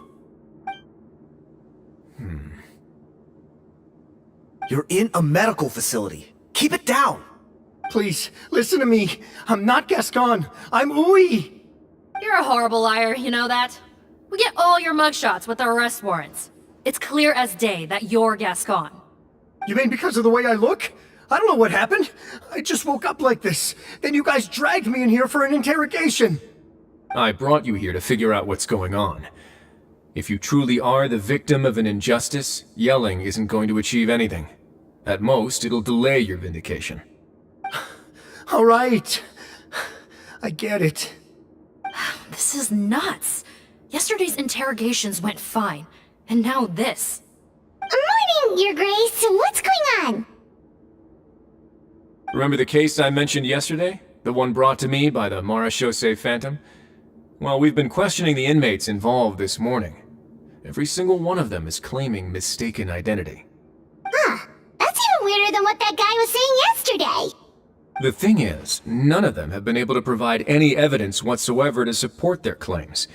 You're in a medical facility. Keep it down. Please, listen to me. I'm not Gascon. I'm Uy. You're a horrible liar, you know that? We get all your mugshots with the arrest warrants. It's clear as day that you're Gascon. You mean because of the way I look? I don't know what happened. I just woke up like this. Then you guys dragged me in here for an interrogation. I brought you here to figure out what's going on. If you truly are the victim of an injustice, yelling isn't going to achieve anything. At most, it'll delay your vindication. All right. I get it. This is nuts. Yesterday's interrogations went fine, and now this. Your Grace. What's going on? Remember the case I mentioned yesterday? The one brought to me by the Marechaussee Phantom? Well, we've been questioning the inmates involved this morning. Every single one of them is claiming mistaken identity. Huh. That's even weirder than what that guy was saying yesterday. The thing is, none of them have been able to provide any evidence whatsoever to support their claims.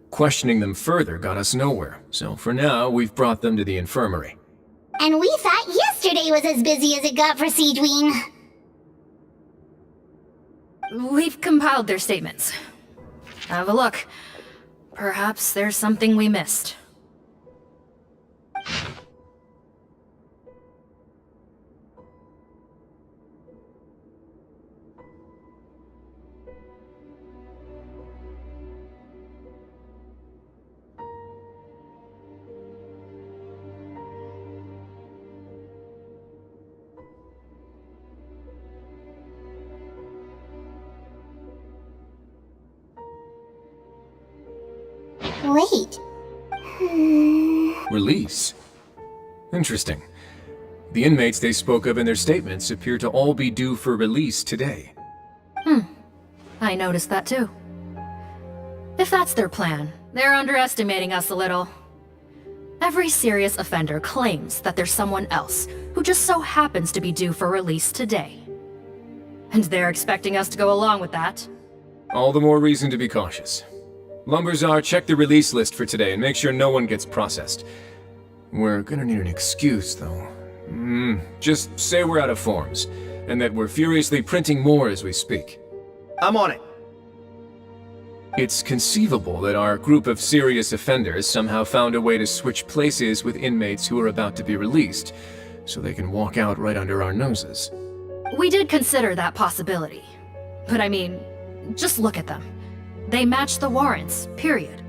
Questioning them further got us nowhere, so for now, we've brought them to the infirmary. And we thought yesterday was as busy as it got for Siegewien. We've compiled their statements. Have a look. Perhaps there's something we missed. Wait. Release? Interesting. The inmates they spoke of in their statements appear to all be due for release today. I noticed that too. If that's their plan, they're underestimating us a little. Every serious offender claims that there's someone else who just so happens to be due for release today. And they're expecting us to go along with that. All the more reason to be cautious. Lumberzar, check the release list for today and make sure no one gets processed. We're gonna need an excuse, though. Just say we're out of forms, and that we're furiously printing more as we speak. I'm on it. It's conceivable that our group of serious offenders somehow found a way to switch places with inmates who are about to be released, so they can walk out right under our noses. We did consider that possibility. But I mean, just look at them. They match the warrants, period.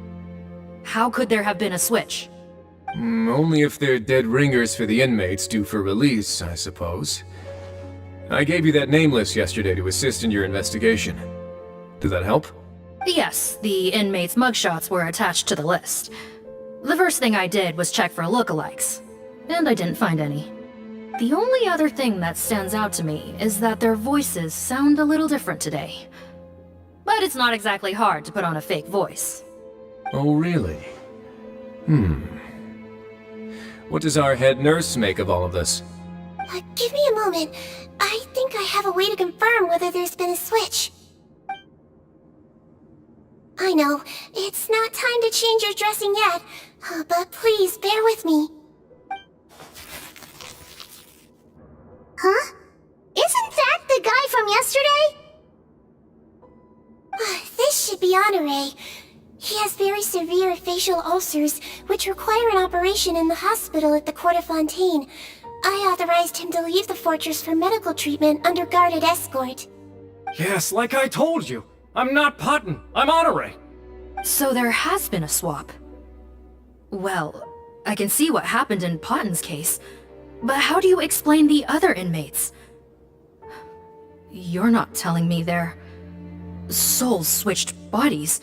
How could there have been a switch? Only if they're dead ringers for the inmates due for release, I suppose. I gave you that name list yesterday to assist in your investigation. Did that help? Yes, the inmates' mugshots were attached to the list. The first thing I did was check for lookalikes, and I didn't find any. The only other thing that stands out to me is that their voices sound a little different today. But it's not exactly hard to put on a fake voice. Oh, really? What does our head nurse make of all of this? Give me a moment. I think I have a way to confirm whether there's been a switch. I know, it's not time to change your dressing yet, but please bear with me. Huh? Isn't that the guy from yesterday? This should be Honore. He has very severe facial ulcers, which require an operation in the hospital at the Court of Fontaine. I authorized him to leave the fortress for medical treatment under guarded escort. Yes, like I told you. I'm not Putton. I'm Honore. So there has been a swap. Well, I can see what happened in Potton's case, but how do you explain the other inmates? You're not telling me their souls switched bodies,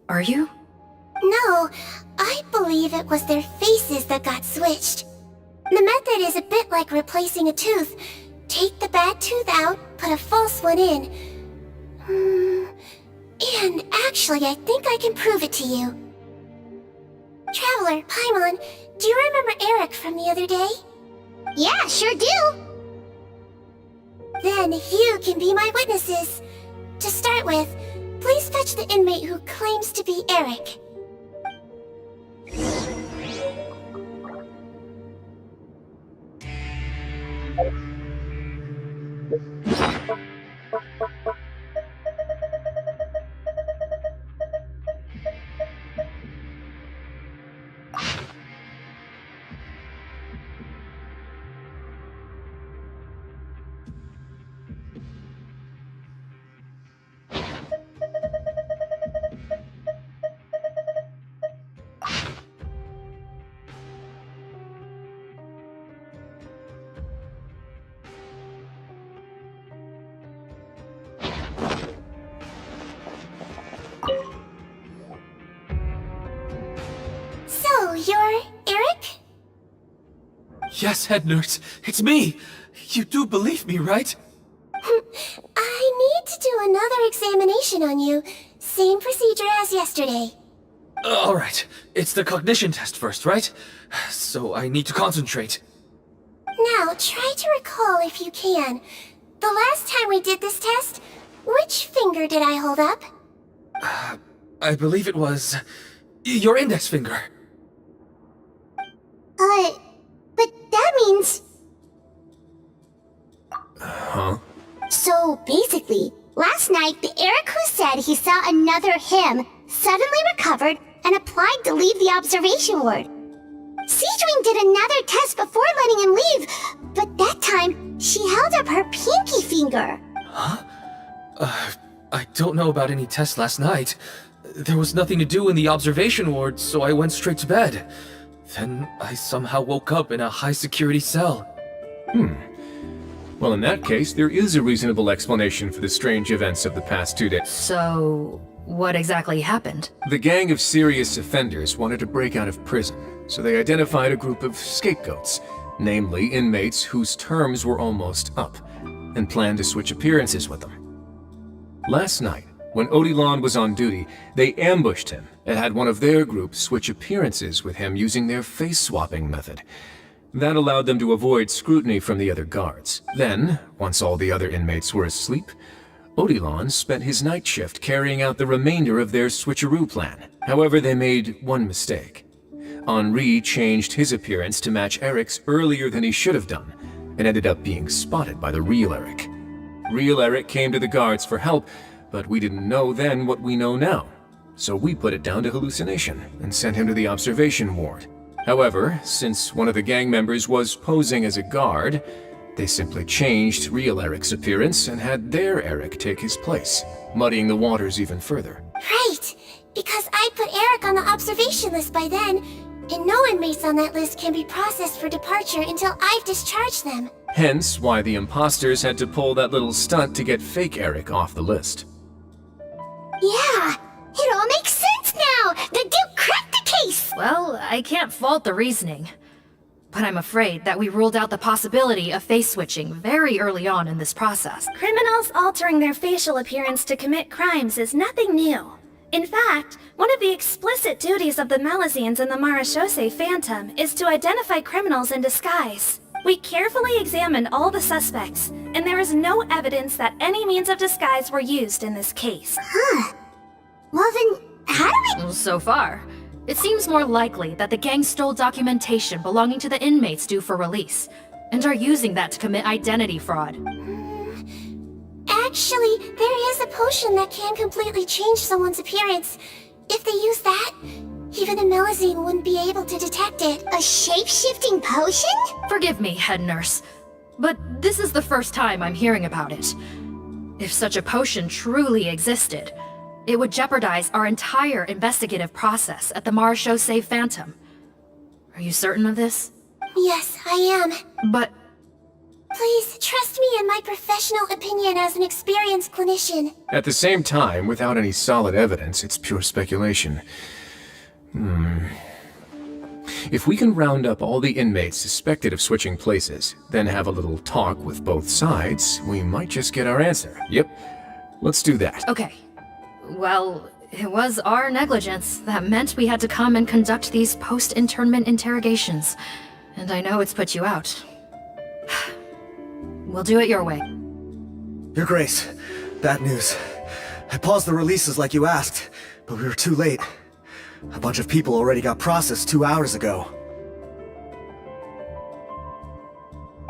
are you? No, I believe it was their faces that got switched. The method is a bit like replacing a tooth. Take the bad tooth out, put a false one in. And actually, I think I can prove it to you. Traveler, Paimon, do you remember Eric from the other day? Yeah, sure do. Then you can be my witnesses. To start with, please fetch the inmate who claims to be Eric. So, you're Eric? Yes, head nurse, it's me. You do believe me, right? I need to do another examination on you. Same procedure as yesterday. Alright, it's the cognition test first, right? So I need to concentrate. Now, try to recall if you can. The last time we did this test, which finger did I hold up? I believe it was your index finger. But that means... Huh? So basically, last night, the Eric who said he saw another him suddenly recovered and applied to leave the observation ward. Seadwing did another test before letting him leave, but that time, she held up her pinky finger. Huh? I don't know about any tests last night. There was nothing to do in the observation ward, so I went straight to bed. Then I somehow woke up in a high-security cell. Well, in that case, there is a reasonable explanation for the strange events of the past 2 days. So, what exactly happened? The gang of serious offenders wanted to break out of prison, so they identified a group of scapegoats, namely inmates whose terms were almost up, and planned to switch appearances with them. Last night, when Odilon was on duty, they ambushed him and had one of their group switch appearances with him using their face-swapping method. That allowed them to avoid scrutiny from the other guards. Then, once all the other inmates were asleep, Odilon spent his night shift carrying out the remainder of their switcheroo plan. However, they made one mistake. Henri changed his appearance to match Eric's earlier than he should have done, and ended up being spotted by the real Eric. Real Eric came to the guards for help, but we didn't know then what we know now. So we put it down to hallucination and sent him to the observation ward. However, since one of the gang members was posing as a guard, they simply changed real Eric's appearance and had their Eric take his place, muddying the waters even further. Right, because I put Eric on the observation list by then, and no inmates on that list can be processed for departure until I've discharged them. Hence why the imposters had to pull that little stunt to get fake Eric off the list. Yeah, it all makes sense now! The Duke cracked the case! Well, I can't fault the reasoning. But I'm afraid that we ruled out the possibility of face switching very early on in this process. Criminals altering their facial appearance to commit crimes is nothing new. In fact, one of the explicit duties of the Malazines in the Marechaussee Phantom is to identify criminals in disguise. We carefully examined all the suspects, and there is no evidence that any means of disguise were used in this case. Huh. Well then, how do we... So far, it seems more likely that the gang stole documentation belonging to the inmates due for release, and are using that to commit identity fraud. Actually, there is a potion that can completely change someone's appearance. If they use that, even a Melazine wouldn't be able to detect it. A shape-shifting potion? Forgive me, head nurse, but this is the first time I'm hearing about it. If such a potion truly existed, it would jeopardize our entire investigative process at the Marechaussee Phantom. Are you certain of this? Yes, I am. But... Please, trust me in my professional opinion as an experienced clinician. At the same time, without any solid evidence, it's pure speculation. If we can round up all the inmates suspected of switching places, then have a little talk with both sides, we might just get our answer. Yep, let's do that. Okay. Well, it was our negligence that meant we had to come and conduct these post-internment interrogations. And I know it's put you out. We'll do it your way. Your Grace, bad news. I paused the releases like you asked, but we were too late. A bunch of people already got processed 2 hours ago.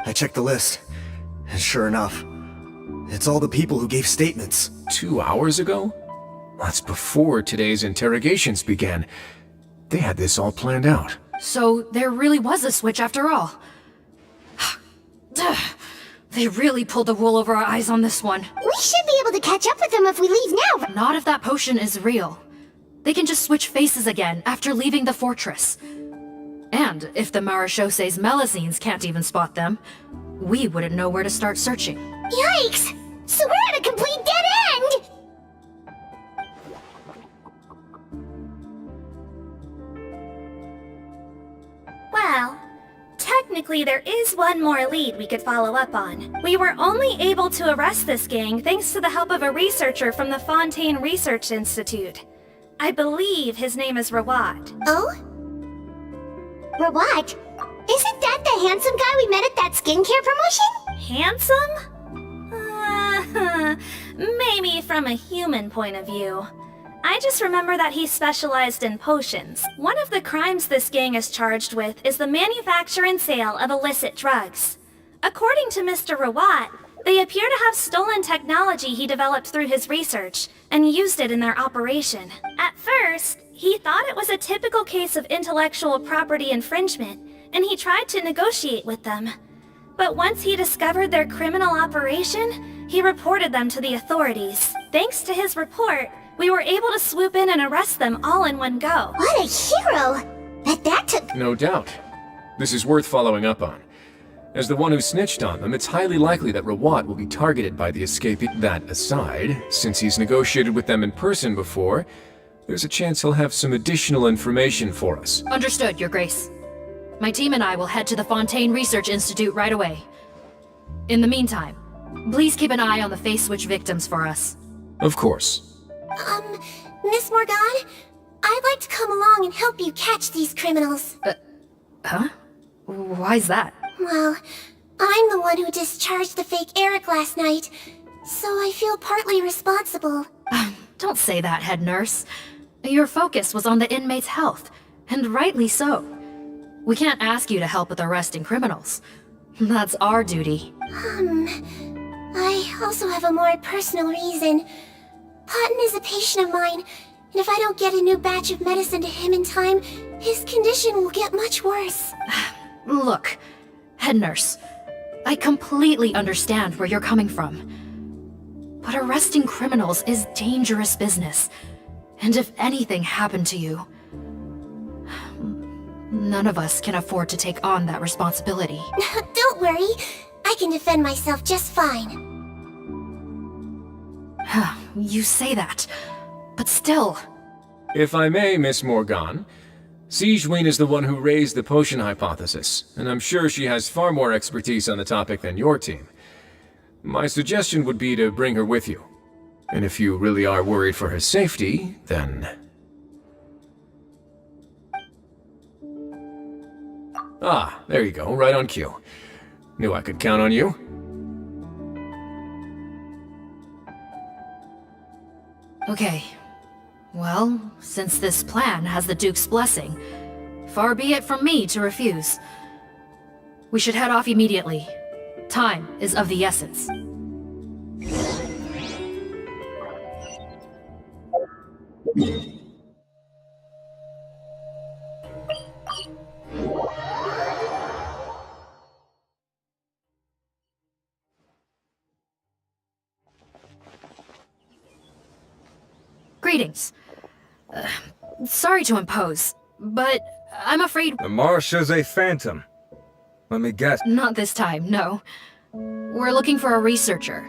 I checked the list, and sure enough, it's all the people who gave statements. 2 hours ago? That's before today's interrogations began. They had this all planned out. So there really was a switch after all. They really pulled the wool over our eyes on this one. We should be able to catch up with them if we leave now. Not if that potion is real. They can just switch faces again after leaving the fortress. And if the Marechaussee's Melazines can't even spot them, we wouldn't know where to start searching. Yikes! So we're at a complete dead end! Well, technically technically there is one more lead we could follow up on. We were only able to arrest this gang thanks to the help of a researcher from the Fontaine Research Institute. I believe his name is Rawat. Oh? Rawat? Isn't that the handsome guy we met at that skincare promotion? Handsome? Maybe from a human point of view. I just remember that he specialized in potions. One of the crimes this gang is charged with is the manufacture and sale of illicit drugs. According to Mr. Rawat, they appear to have stolen technology he developed through his research and used it in their operation. At first, he thought it was a typical case of intellectual property infringement, and he tried to negotiate with them. But once he discovered their criminal operation, he reported them to the authorities. Thanks to his report, we were able to swoop in and arrest them all in one go. What a hero! But that took... No doubt. This is worth following up on. As the one who snitched on them, it's highly likely that Rawat will be targeted by the escapee. That aside, since he's negotiated with them in person before, there's a chance he'll have some additional information for us. Understood, Your Grace. My team and I will head to the Fontaine Research Institute right away. In the meantime, please keep an eye on the face switch victims for us. Of course. Miss Morgan, I'd like to come along and help you catch these criminals. Huh? Why's that? Well, I'm the one who discharged the fake Eric last night, so I feel partly responsible. Don't say that, head nurse. Your focus was on the inmate's health, and rightly so. We can't ask you to help with arresting criminals. That's our duty. I also have a more personal reason. Cotton is a patient of mine, and if I don't get a new batch of medicine to him in time, his condition will get much worse. Look, head nurse, I completely understand where you're coming from. But arresting criminals is dangerous business. And if anything happened to you, none of us can afford to take on that responsibility. Don't worry, I can defend myself just fine. You say that, but still... If I may, Miss Morgan, Sigewinne is the one who raised the potion hypothesis, and I'm sure she has far more expertise on the topic than your team. My suggestion would be to bring her with you. And if you really are worried for her safety, then... Ah, there you go, right on cue. Knew I could count on you. Okay. Well, since this plan has the Duke's blessing, far be it from me to refuse. We should head off immediately. Time is of the essence. Greetings. Sorry to impose, but I'm afraid... The Marechaussee Phantom. Let me guess. Not this time, no. We're looking for a researcher.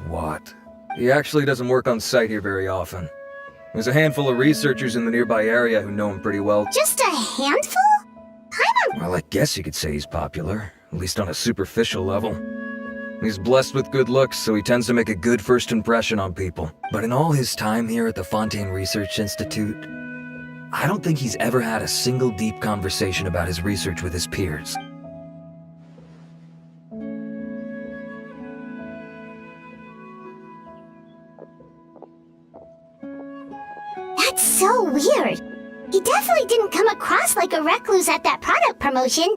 What? He actually doesn't work on site here very often. There's a handful of researchers in the nearby area who know him pretty well. Just a handful? Well, I guess you could say he's popular, at least on a superficial level. He's blessed with good looks, so he tends to make a good first impression on people. But in all his time here at the Fontaine Research Institute, I don't think he's ever had a single deep conversation about his research with his peers. That's so weird. He definitely didn't come across like a recluse at that product promotion.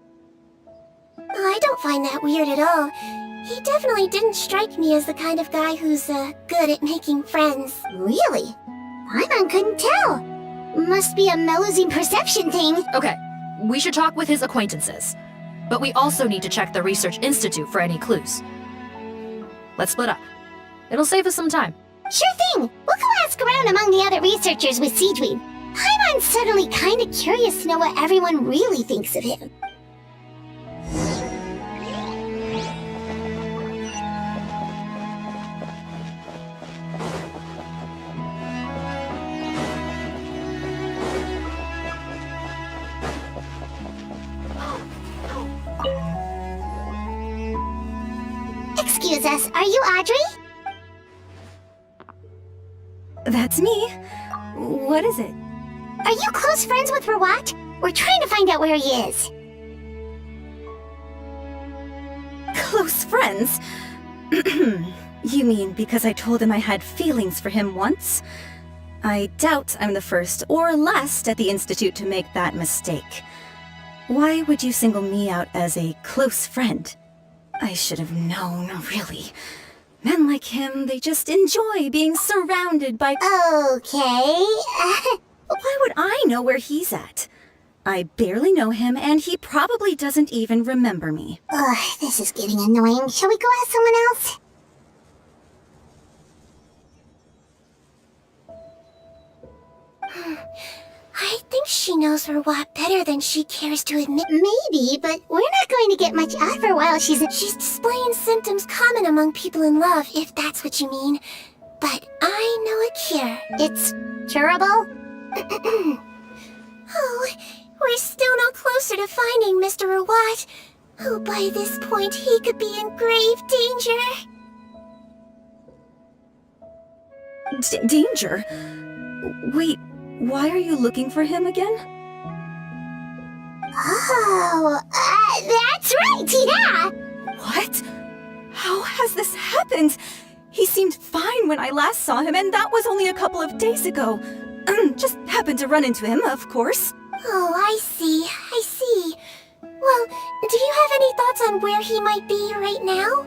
I don't find that weird at all. He definitely didn't strike me as the kind of guy who's, good at making friends. Really? Paimon couldn't tell. Must be a Melusine perception thing. Okay, we should talk with his acquaintances. But we also need to check the Research Institute for any clues. Let's split up. It'll save us some time. Sure thing. We'll go ask around among the other researchers with Sigewinne. Paimon's suddenly kinda curious to know what everyone really thinks of him. recognizes us. Are you Audrey? That's me. What is it? Are you close friends with Rawat? We're trying to find out where he is. Close friends? You mean because I told him I had feelings for him once? I doubt I'm the first or last at the Institute to make that mistake. Why would you single me out as a close friend? I should have known, really. Men like him, they just enjoy being surrounded by— Okay. Why would I know where he's at? I barely know him, and he probably doesn't even remember me. Ugh, this is getting annoying. Shall we go ask someone else? I think she knows Rawat better than she cares to admit. Maybe, but we're not going to get much out of her while she's displaying symptoms common among people in love, if that's what you mean. But I know a cure. It's curable? Oh, we're still no closer to finding Mr. Rawat. Oh, by this point, he could be in grave danger. Danger? Wait, why are you looking for him again? Oh, that's right, yeah! What? How has this happened? He seemed fine when I last saw him, and that was only a couple of days ago. Just happened to run into him, of course. Oh, I see. Well, do you have any thoughts on where he might be right now?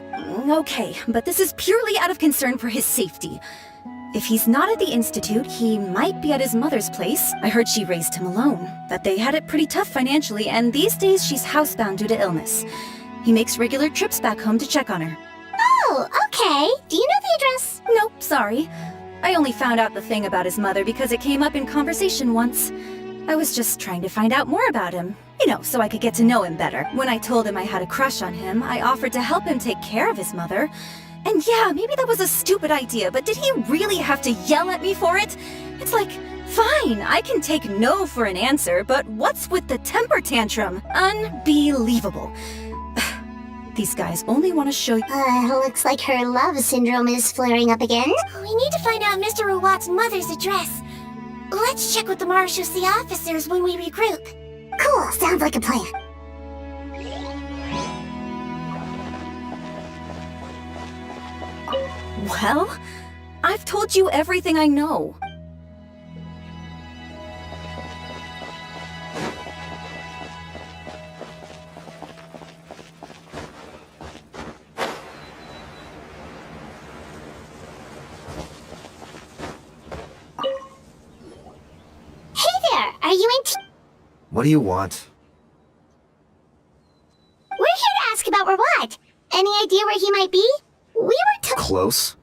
Okay, but this is purely out of concern for his safety. If he's not at the Institute, he might be at his mother's place. I heard she raised him alone, that they had it pretty tough financially, and these days she's housebound due to illness. He makes regular trips back home to check on her. Oh, okay. Do you know the address? Nope, sorry. I only found out the thing about his mother because it came up in conversation once. I was just trying to find out more about him. You know, so I could get to know him better. When I told him I had a crush on him, I offered to help him take care of his mother. And yeah, maybe that was a stupid idea, but did he really have to yell at me for it? It's like, fine, I can take no for an answer, but what's with the temper tantrum? Unbelievable. These guys only want to show you— looks like her love syndrome is flaring up again. We need to find out Mr. Rawat's mother's address. Let's check with the Marechaussee officers when we regroup. Cool, sounds like a plan. Well, I've told you everything I know. Are you in What do you want? We're here to ask about Rawat. Any idea where he might be? We were Close?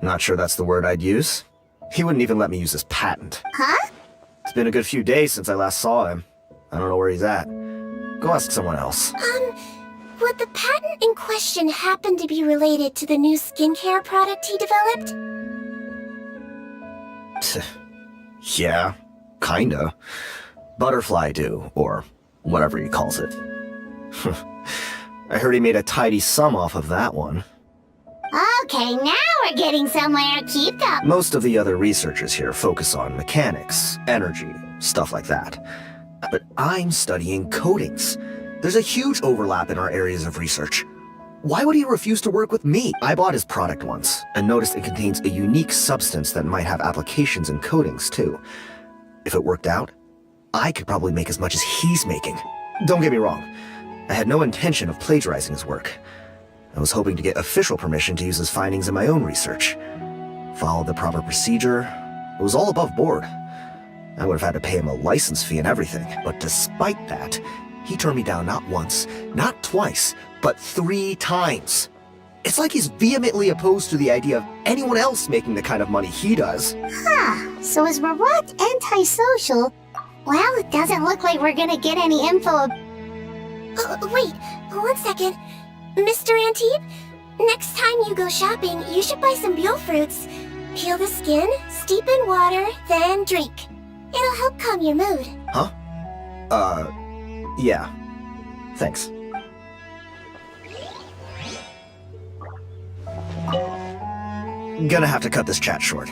Not sure that's the word I'd use. He wouldn't even let me use his patent. Huh? It's been a good few days since I last saw him. I don't know where he's at. Go ask someone else. Would the patent in question happen to be related to the new skincare product he developed? Yeah, kinda. Butterfly Dew, or whatever he calls it. I heard he made a tidy sum off of that one. Okay, now we're getting somewhere. Keep going. Most of the other researchers here focus on mechanics, energy, stuff like that. But I'm studying coatings. There's a huge overlap in our areas of research. Why would he refuse to work with me? I bought his product once, and noticed it contains a unique substance that might have applications in coatings, too. If it worked out, I could probably make as much as he's making. Don't get me wrong, I had no intention of plagiarizing his work. I was hoping to get official permission to use his findings in my own research. Followed the proper procedure. It was all above board. I would have had to pay him a license fee and everything, but despite that, he turned me down not once, not twice, but 3 times. It's like he's vehemently opposed to the idea of anyone else making the kind of money he does. Huh, so is Rawat antisocial? Well, it doesn't look like we're gonna get any info. Wait, 1 second. Mr. Antibes, next time you go shopping, you should buy some Buell fruits. Peel the skin, steep in water, then drink. It'll help calm your mood. Huh? Yeah. Thanks. Gonna have to cut this chat short.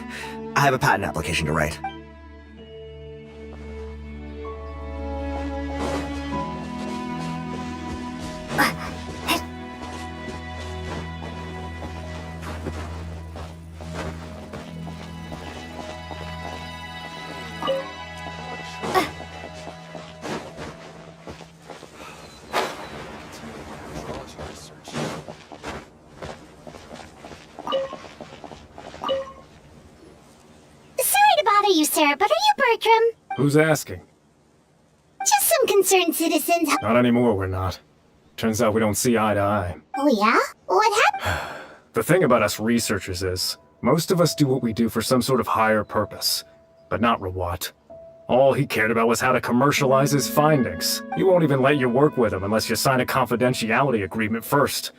I have a patent application to write. You, sir, but are you Bertram? Who's asking? Just some concerned citizens. Not anymore, we're not. Turns out we don't see eye to eye. Oh, yeah? What happened? The thing about us researchers is, most of us do what we do for some sort of higher purpose, but not Rawat. All he cared about was how to commercialize his findings. He won't even let you work with him unless you sign a confidentiality agreement first.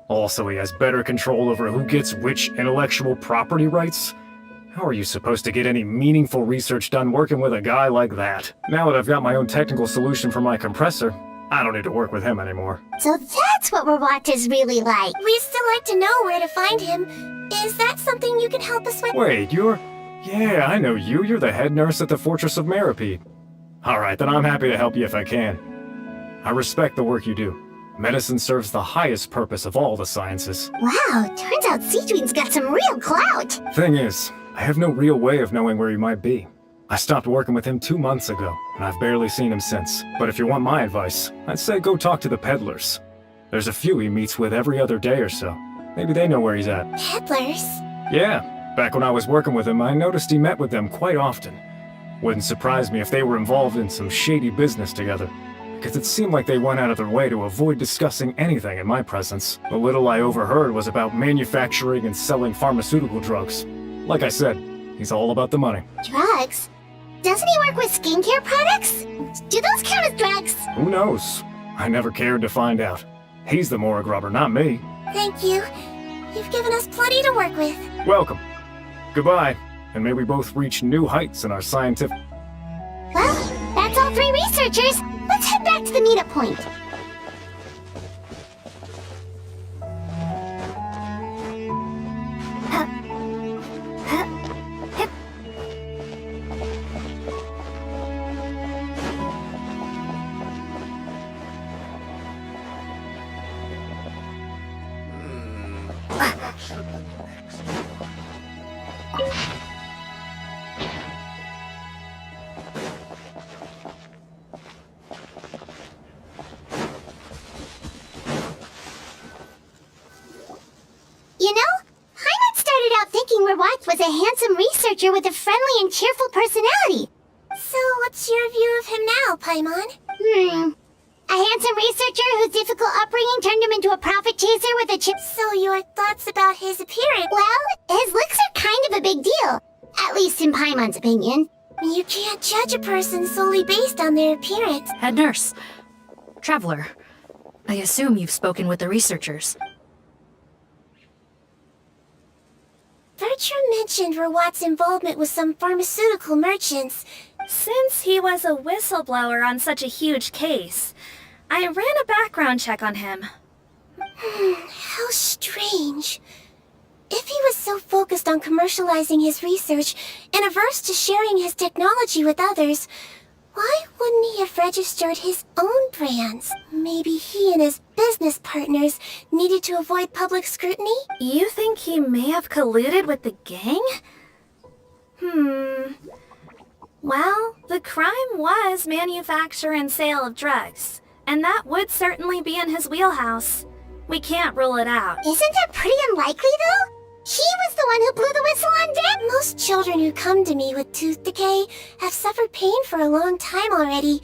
Also, he has better control over who gets which intellectual property rights. How are you supposed to get any meaningful research done working with a guy like that? Now that I've got my own technical solution for my compressor, I don't need to work with him anymore. So that's what Rawat is really like. We'd still like to know where to find him. Is that something you can help us with? Wait, you're... Yeah, I know you. You're the head nurse at the Fortress of Meripede. Alright, then I'm happy to help you if I can. I respect the work you do. Medicine serves the highest purpose of all the sciences. Wow, turns out Seedwing's got some real clout. Thing is, I have no real way of knowing where he might be. I stopped working with him 2 months ago, and I've barely seen him since. But if you want my advice, I'd say go talk to the peddlers. There's a few he meets with every other day or so. Maybe they know where he's at. Peddlers? Yeah, back when I was working with him, I noticed he met with them quite often. Wouldn't surprise me if they were involved in some shady business together, because it seemed like they went out of their way to avoid discussing anything in my presence. The little I overheard was about manufacturing and selling pharmaceutical drugs. Like I said, he's all about the money. Drugs? Doesn't he work with skincare products? Do those count as drugs? Who knows? I never cared to find out. He's the morgue robber, not me. Thank you. You've given us plenty to work with. Welcome. Goodbye, and may we both reach new heights in our scientific... Well, that's all 3 researchers. Let's head back to the meetup point. You know, Paimon started out thinking Rawat was a handsome researcher with a friendly and cheerful personality. So what's your view of him now, Paimon? A handsome researcher whose difficult upbringing turned him into a profit chaser with a chip. So your thoughts about his appearance? Well, his looks are kind of a big deal. At least in Paimon's opinion. You can't judge a person solely based on their appearance. Head nurse. Traveler. I assume you've spoken with the researchers. Bertram mentioned Rawat's involvement with some pharmaceutical merchants. Since he was a whistleblower on such a huge case, I ran a background check on him. How strange. If he was so focused on commercializing his research and averse to sharing his technology with others, why wouldn't he have registered his own brands? Maybe he and his business partners needed to avoid public scrutiny? You think he may have colluded with the gang? Well, the crime was manufacture and sale of drugs, and that would certainly be in his wheelhouse. We can't rule it out. Isn't that pretty unlikely, though? He was the one who blew the whistle on Dad. Most children who come to me with tooth decay have suffered pain for a long time already,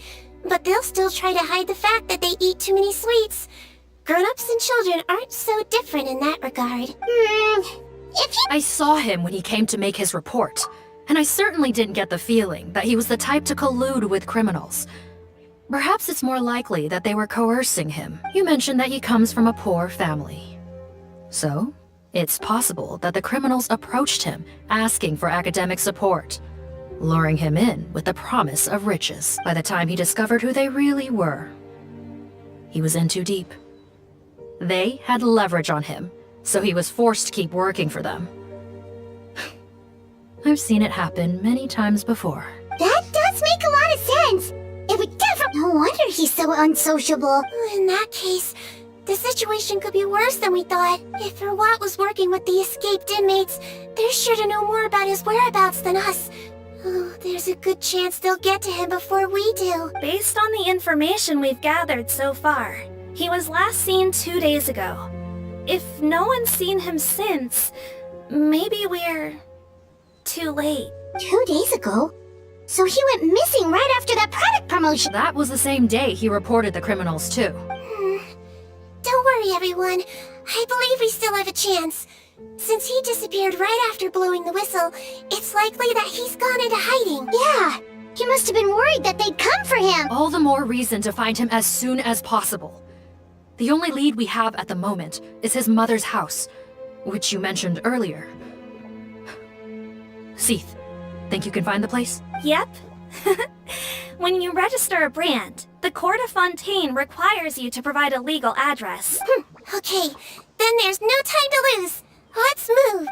but they'll still try to hide the fact that they eat too many sweets. Grown-ups and children aren't so different in that regard. I saw him when he came to make his report, and I certainly didn't get the feeling that he was the type to collude with criminals. Perhaps it's more likely that they were coercing him. You mentioned that he comes from a poor family. So, it's possible that the criminals approached him, asking for academic support, luring him in with the promise of riches. By the time he discovered who they really were, he was in too deep. They had leverage on him, so he was forced to keep working for them. I've seen it happen many times before. That does make a lot of sense. It would definitely... No wonder he's so unsociable. In that case, the situation could be worse than we thought. If Rawat was working with the escaped inmates, they're sure to know more about his whereabouts than us. Oh, there's a good chance they'll get to him before we do. Based on the information we've gathered so far, he was last seen 2 days ago. If no one's seen him since, maybe we're too late. 2 days ago? So he went missing right after that product promotion. That was the same day he reported the criminals, too. Don't worry, everyone. I believe we still have a chance. Since he disappeared right after blowing the whistle, it's likely that he's gone into hiding. Yeah, he must have been worried that they'd come for him. All the more reason to find him as soon as possible. The only lead we have at the moment is his mother's house, which you mentioned earlier. Seath, think you can find the place? Yep. When you register a brand, the Court of Fontaine requires you to provide a legal address. Okay, then there's no time to lose. Let's move.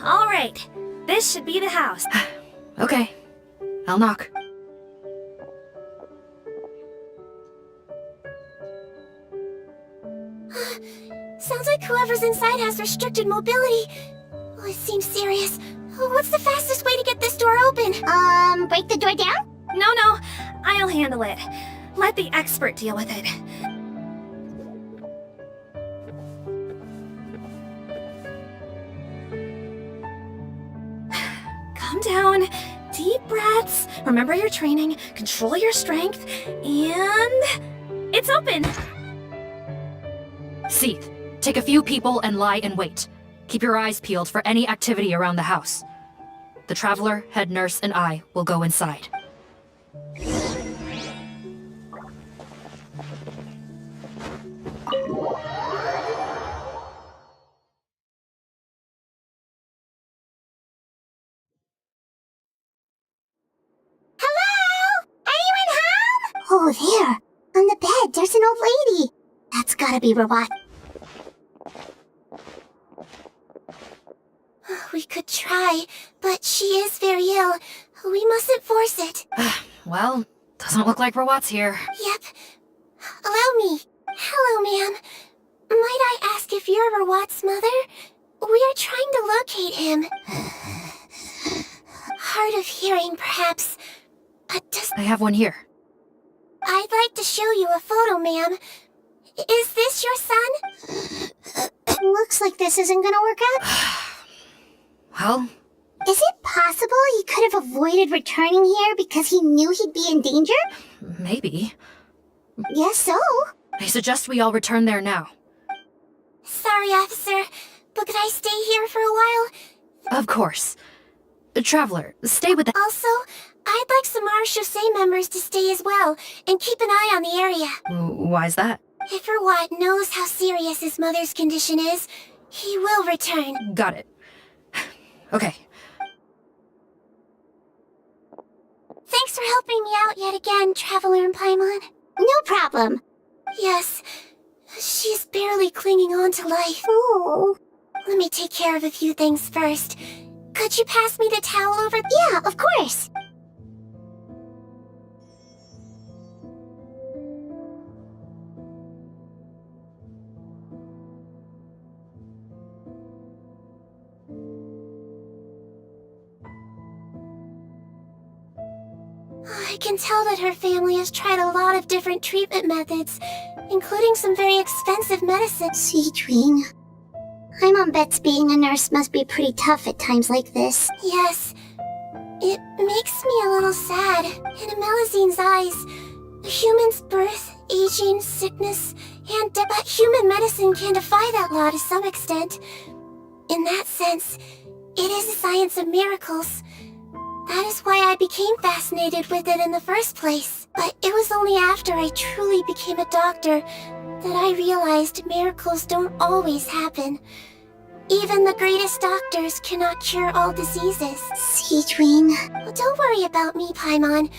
All right, this should be the house. Okay, I'll knock. Sounds like whoever's inside has restricted mobility. Oh, it seems serious. What's the fastest way to get this door open? Break the door down? No, I'll handle it. Let the expert deal with it. Calm down. Deep breaths. Remember your training. Control your strength. And... it's open! Seath, take a few people and lie in wait. Keep your eyes peeled for any activity around the house. The Traveler, head nurse, and I will go inside. Oh, there. On the bed, there's an old lady. That's gotta be Rawat. We could try, but she is very ill. We mustn't force it. Well, doesn't look like Rawat's here. Yep. Allow me. Hello, ma'am. Might I ask if you're Rawat's mother? We are trying to locate him. Hard of hearing, perhaps. I have one here. I'd like to show you a photo, ma'am. Is this your son? Looks like this isn't gonna work out. Well... Is it possible he could have avoided returning here because he knew he'd be in danger? Maybe. Guess so. I suggest we all return there now. Sorry, officer, but could I stay here for a while? Of course. Traveler, stay with the... Also, I'd like some Marechaussee members to stay as well, and keep an eye on the area. Why's that? If Rawat knows how serious his mother's condition is, he will return. Got it. Okay. Thanks for helping me out yet again, Traveler and Paimon. No problem. Yes, she's barely clinging on to life. Oh. Let me take care of a few things first. Could you pass me the towel over? Yeah, of course. can tell that her family has tried a lot of different treatment methods, including some very expensive medicines. Seedwing. My mom bets being a nurse must be pretty tough at times like this. Yes. It makes me a little sad. In Melizine's eyes, a human's birth, aging, sickness, and death. But human medicine can defy that law to some extent. In that sense, it is a science of miracles. That is why I became fascinated with it in the first place. But it was only after I truly became a doctor that I realized miracles don't always happen. Even the greatest doctors cannot cure all diseases. Seedwing. Well, don't worry about me, Paimon.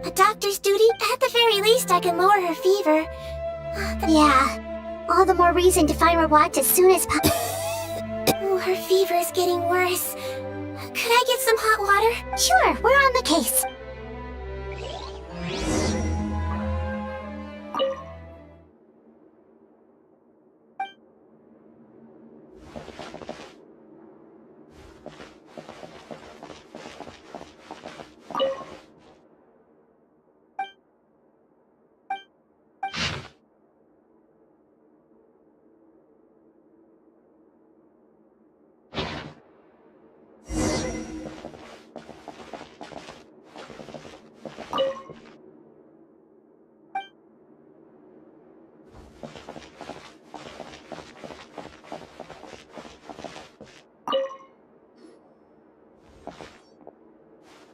A doctor's duty, at the very least I can lower her fever. Yeah. All the more reason to find Rawat as soon as Oh, her fever is getting worse. Could I get some hot water? Sure, we're on the case.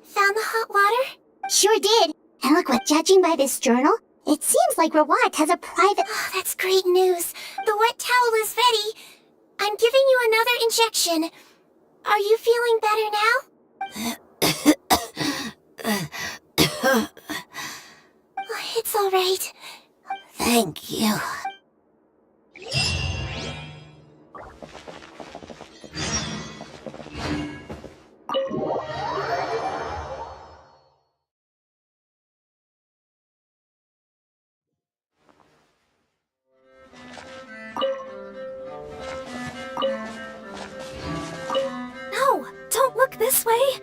Found the hot water? Sure did. And look what, judging by this journal, it seems like Rawat has a private... Oh, that's great news. The wet towel is ready. I'm giving you another injection. Are you feeling better now? It's all right. Thank you. No, don't look this way.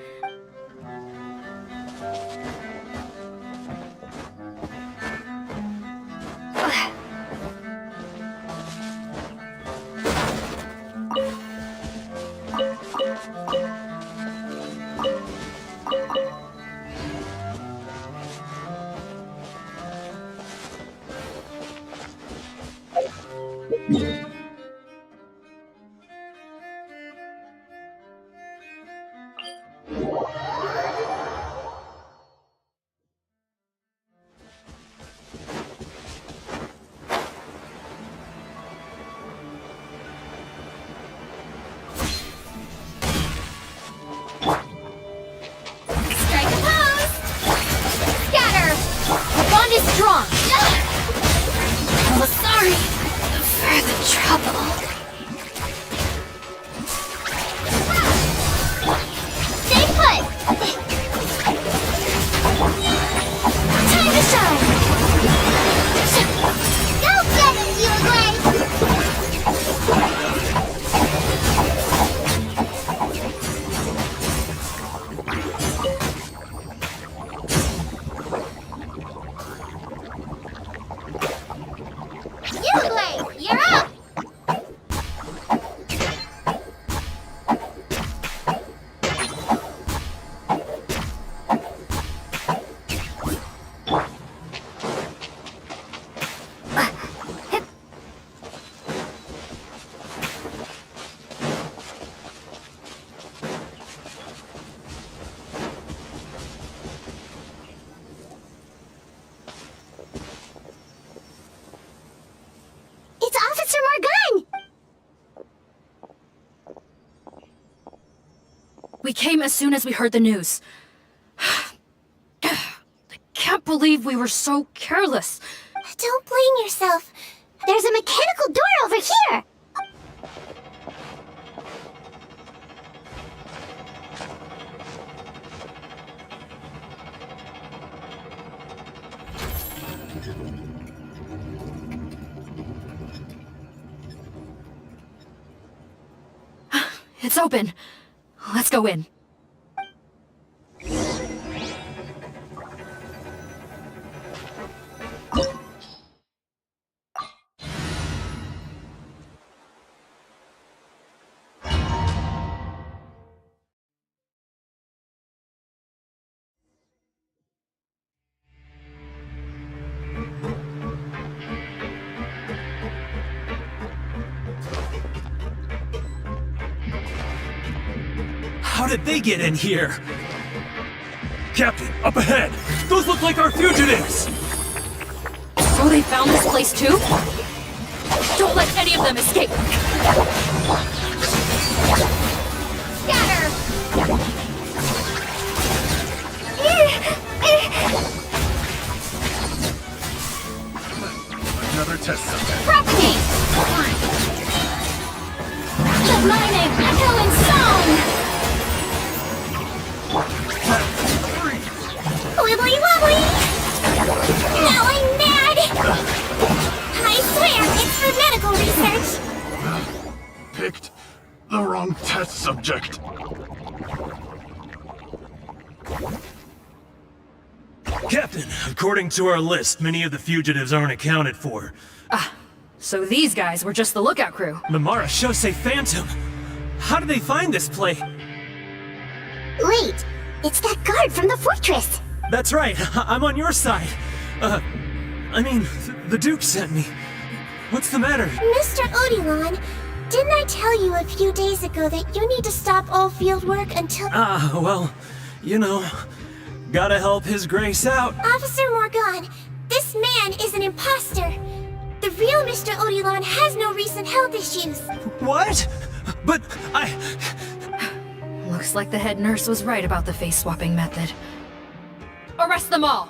Strong. Oh, sorry for the trouble. Stay put! Time to shine. Go get it, you You're up! It's Officer Morgan! We came as soon as we heard the news. I can't believe we were so careless. Don't blame yourself. There's a mechanical door over here! It's open. Let's go in. How did they get in here? Captain, up ahead! Those look like our fugitives! So they found this place too? Don't let any of them escape! Scatter! Another test subject. Propagate! The mining echoing song! Wibbly wobbly! Now I'm mad! I swear, it's for medical research! Picked the wrong test subject. Captain, according to our list, many of the fugitives aren't accounted for. So these guys were just the lookout crew. The Marashose Phantom! How did they find this place? Wait, it's that guard from the fortress. That's right, I'm on your side. The Duke sent me. What's the matter? Mr. Odilon, didn't I tell you a few days ago that you need to stop all field work until— well, gotta help His Grace out. Officer Morgan, this man is an imposter. The real Mr. Odilon has no recent health issues. What? But Looks like the head nurse was right about the face-swapping method. Arrest them all!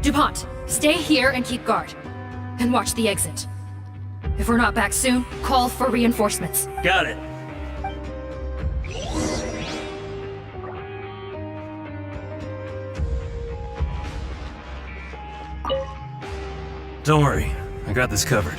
DuPont, stay here and keep guard. And watch the exit. If we're not back soon, call for reinforcements. Got it. Don't worry, I got this covered.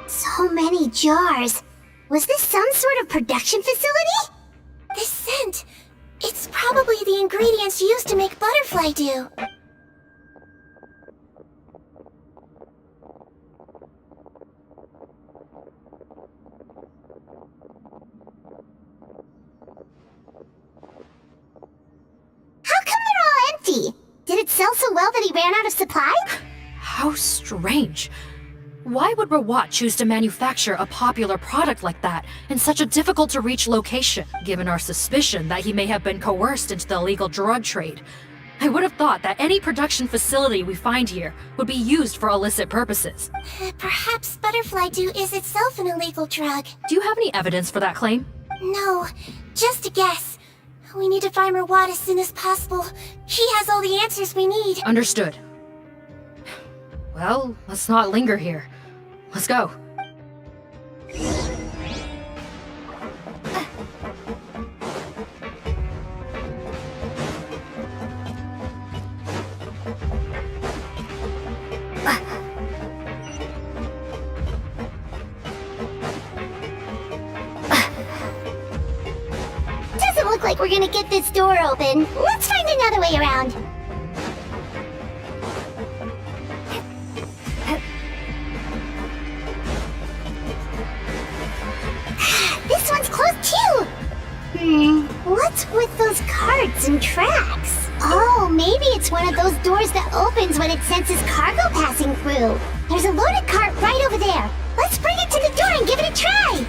So many jars. Was this some sort of production facility? This scent, it's probably the ingredients used to make butterfly dew. How come they're all empty? Did it sell so well that he ran out of supply? How strange. Why would Rawat choose to manufacture a popular product like that in such a difficult-to-reach location, given our suspicion that he may have been coerced into the illegal drug trade? I would have thought that any production facility we find here would be used for illicit purposes. Perhaps butterfly dew is itself an illegal drug. Do you have any evidence for that claim? No, just a guess. We need to find Rawat as soon as possible. He has all the answers we need. Understood. Well, let's not linger here. Let's go. Doesn't look like we're gonna get this door open. Let's find another way around. This one's closed too! What's with those carts and tracks? Oh, maybe it's one of those doors that opens when it senses cargo passing through. There's a loaded cart right over there. Let's bring it to the door and give it a try!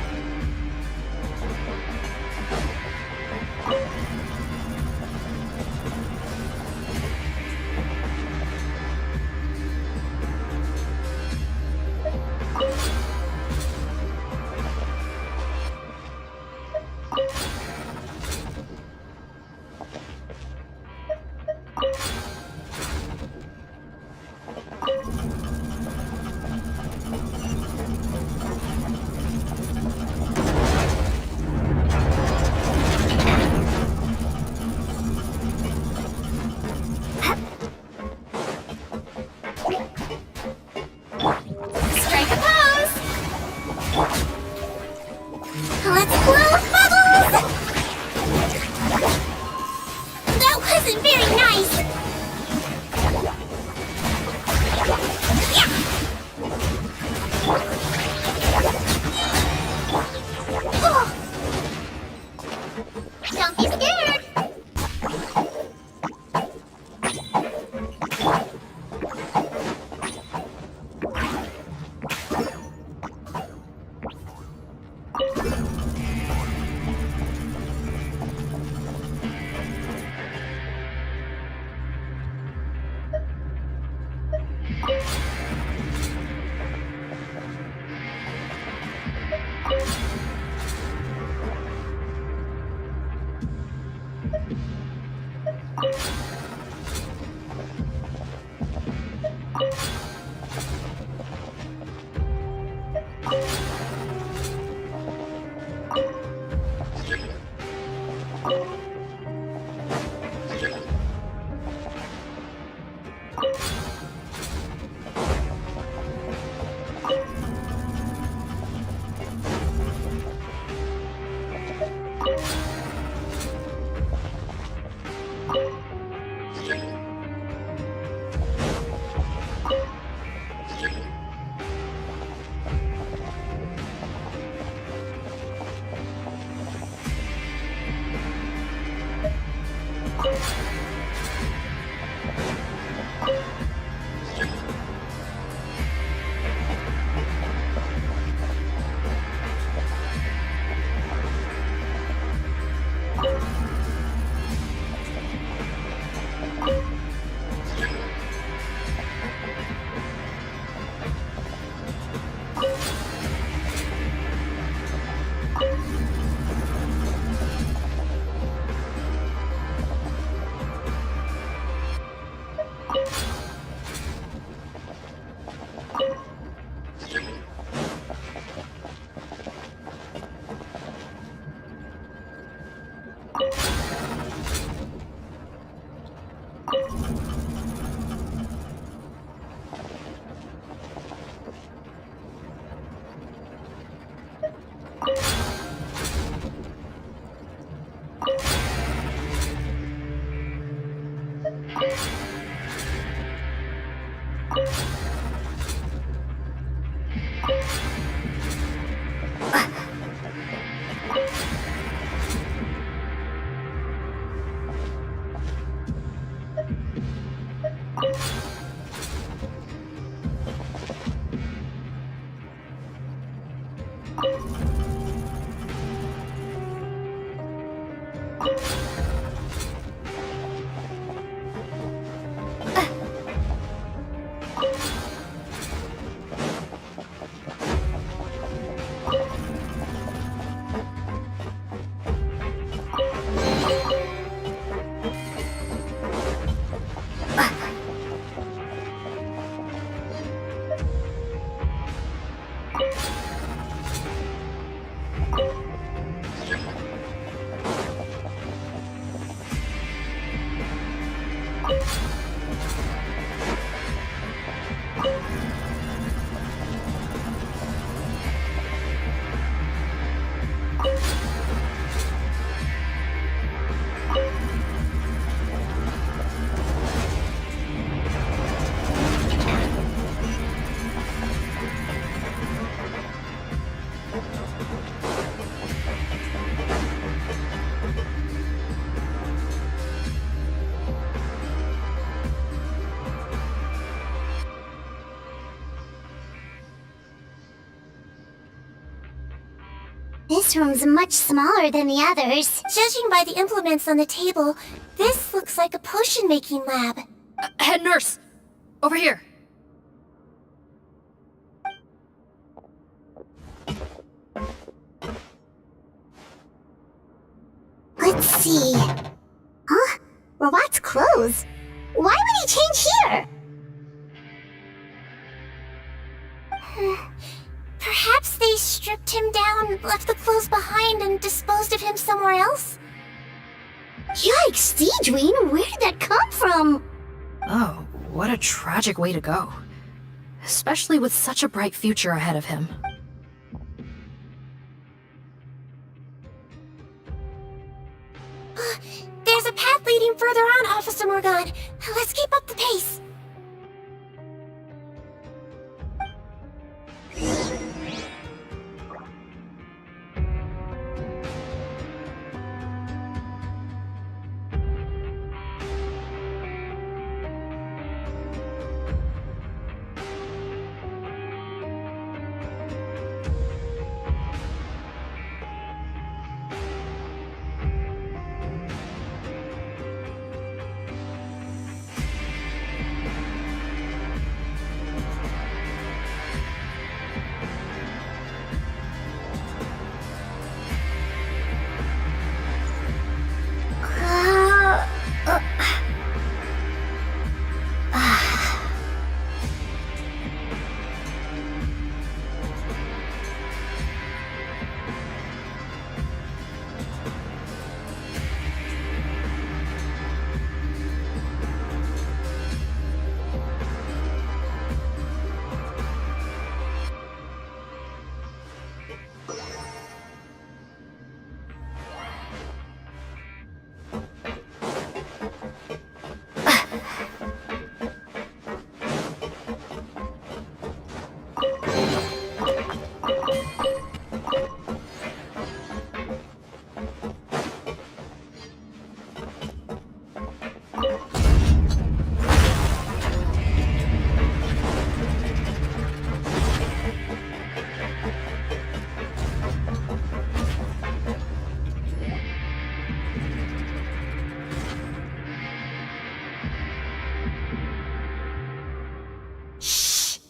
This room's much smaller than the others. Judging by the implements on the table, this looks like a potion-making lab. Head nurse! Over here! Let's see. Huh? Robot's clothes? Why would he change here? Perhaps they stripped him down, left the clothes behind, and disposed of him somewhere else? Yikes, Deedreen, where did that come from? Oh, what a tragic way to go. Especially with such a bright future ahead of him. There's a path leading further on, Officer Morgan. Let's keep up the pace.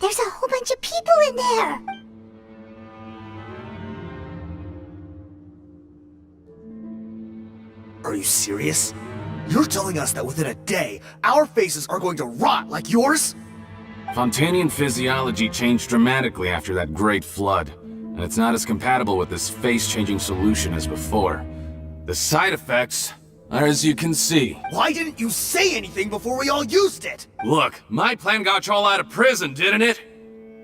There's a whole bunch of people in there! Are you serious? You're telling us that within a day, our faces are going to rot like yours? Fontanian physiology changed dramatically after that great flood, and it's not as compatible with this face-changing solution as before. The side effects are as you can see. Why didn't you say anything before we all used it? Look, my plan got you all out of prison, didn't it?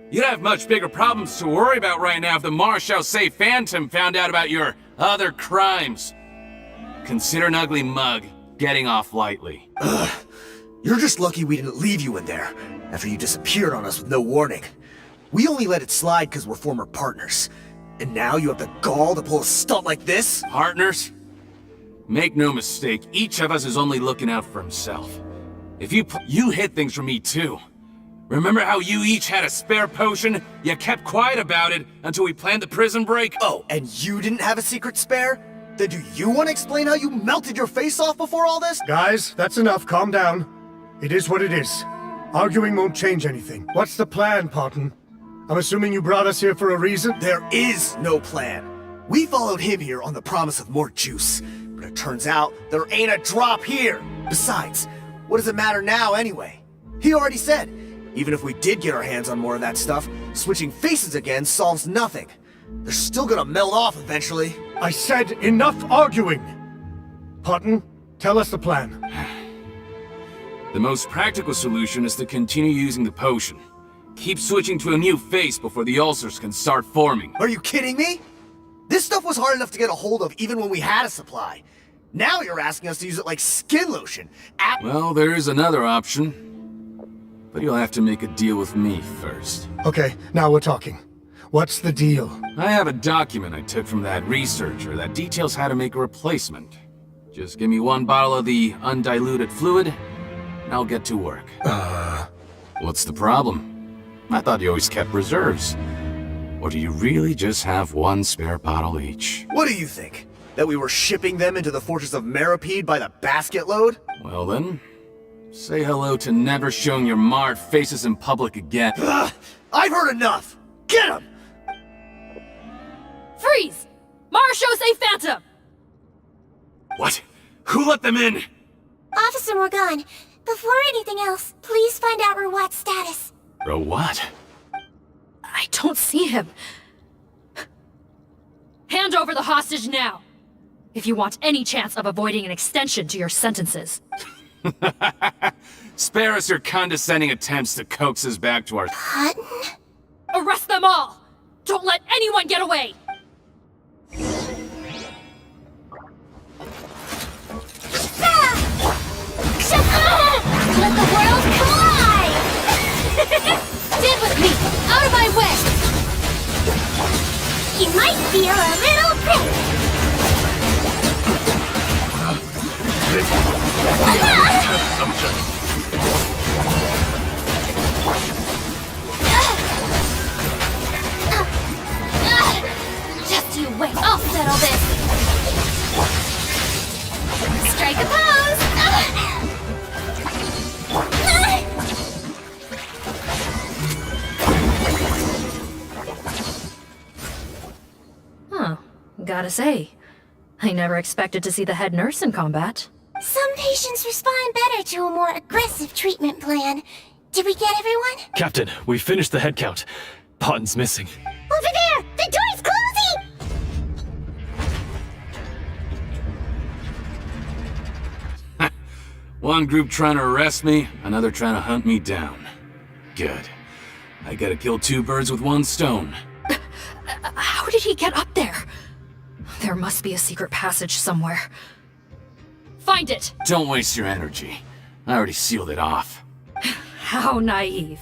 You'd have much bigger problems to worry about right now if the Marshall-Say Phantom found out about your other crimes. Consider an ugly mug getting off lightly. Ugh. You're just lucky we didn't leave you in there after you disappeared on us with no warning. We only let it slide because we're former partners. And now you have the gall to pull a stunt like this? Partners? Make no mistake, each of us is only looking out for himself. If you hid things from me too. Remember how you each had a spare potion? You kept quiet about it until we planned the prison break? Oh, and you didn't have a secret spare? Then do you want to explain how you melted your face off before all this? Guys, that's enough. Calm down. It is what it is. Arguing won't change anything. What's the plan, Parton? I'm assuming you brought us here for a reason? There is no plan. We followed him here on the promise of more juice. But it turns out there ain't a drop here. Besides, what does it matter now anyway? He already said, even if we did get our hands on more of that stuff, switching faces again solves nothing. They're still gonna melt off eventually. I said enough arguing! Parton, tell us the plan. The most practical solution is to continue using the potion. Keep switching to a new face before the ulcers can start forming. Are you kidding me? This stuff was hard enough to get a hold of even when we had a supply. Now you're asking us to use it like skin lotion. Well, there is another option. But you'll have to make a deal with me first. Okay, now we're talking. What's the deal? I have a document I took from that researcher that details how to make a replacement. Just give me one bottle of the undiluted fluid, and I'll get to work. What's the problem? I thought you always kept reserves. Or do you really just have one spare bottle each? What do you think? That we were shipping them into the fortress of Meripede by the basket load? Well then, say hello to never showing your marred faces in public again. Ugh, I've heard enough! Get him! Freeze! Marechaussee Phantom! What? Who let them in? Officer Morgan, before anything else, please find out Rawat's status. Rawat? I don't see him. Hand over the hostage now, if you want any chance of avoiding an extension to your sentences. Spare us your condescending attempts to coax us back to our— Hutton? Arrest them all! Don't let anyone get away! Let the world collide! Stand with me! Out of my way! You might feel a little prick! Just you wait, I'll settle this! Strike a pose! Huh. Gotta say, I never expected to see the head nurse in combat. Some patients respond better to a more aggressive treatment plan. Did we get everyone? Captain, we finished the head count. Potten's missing. Over there! The door's closing! One group trying to arrest me, another trying to hunt me down. Good. I gotta kill two birds with one stone. How did he get up there? There must be a secret passage somewhere. Find it! Don't waste your energy. I already sealed it off. How naive.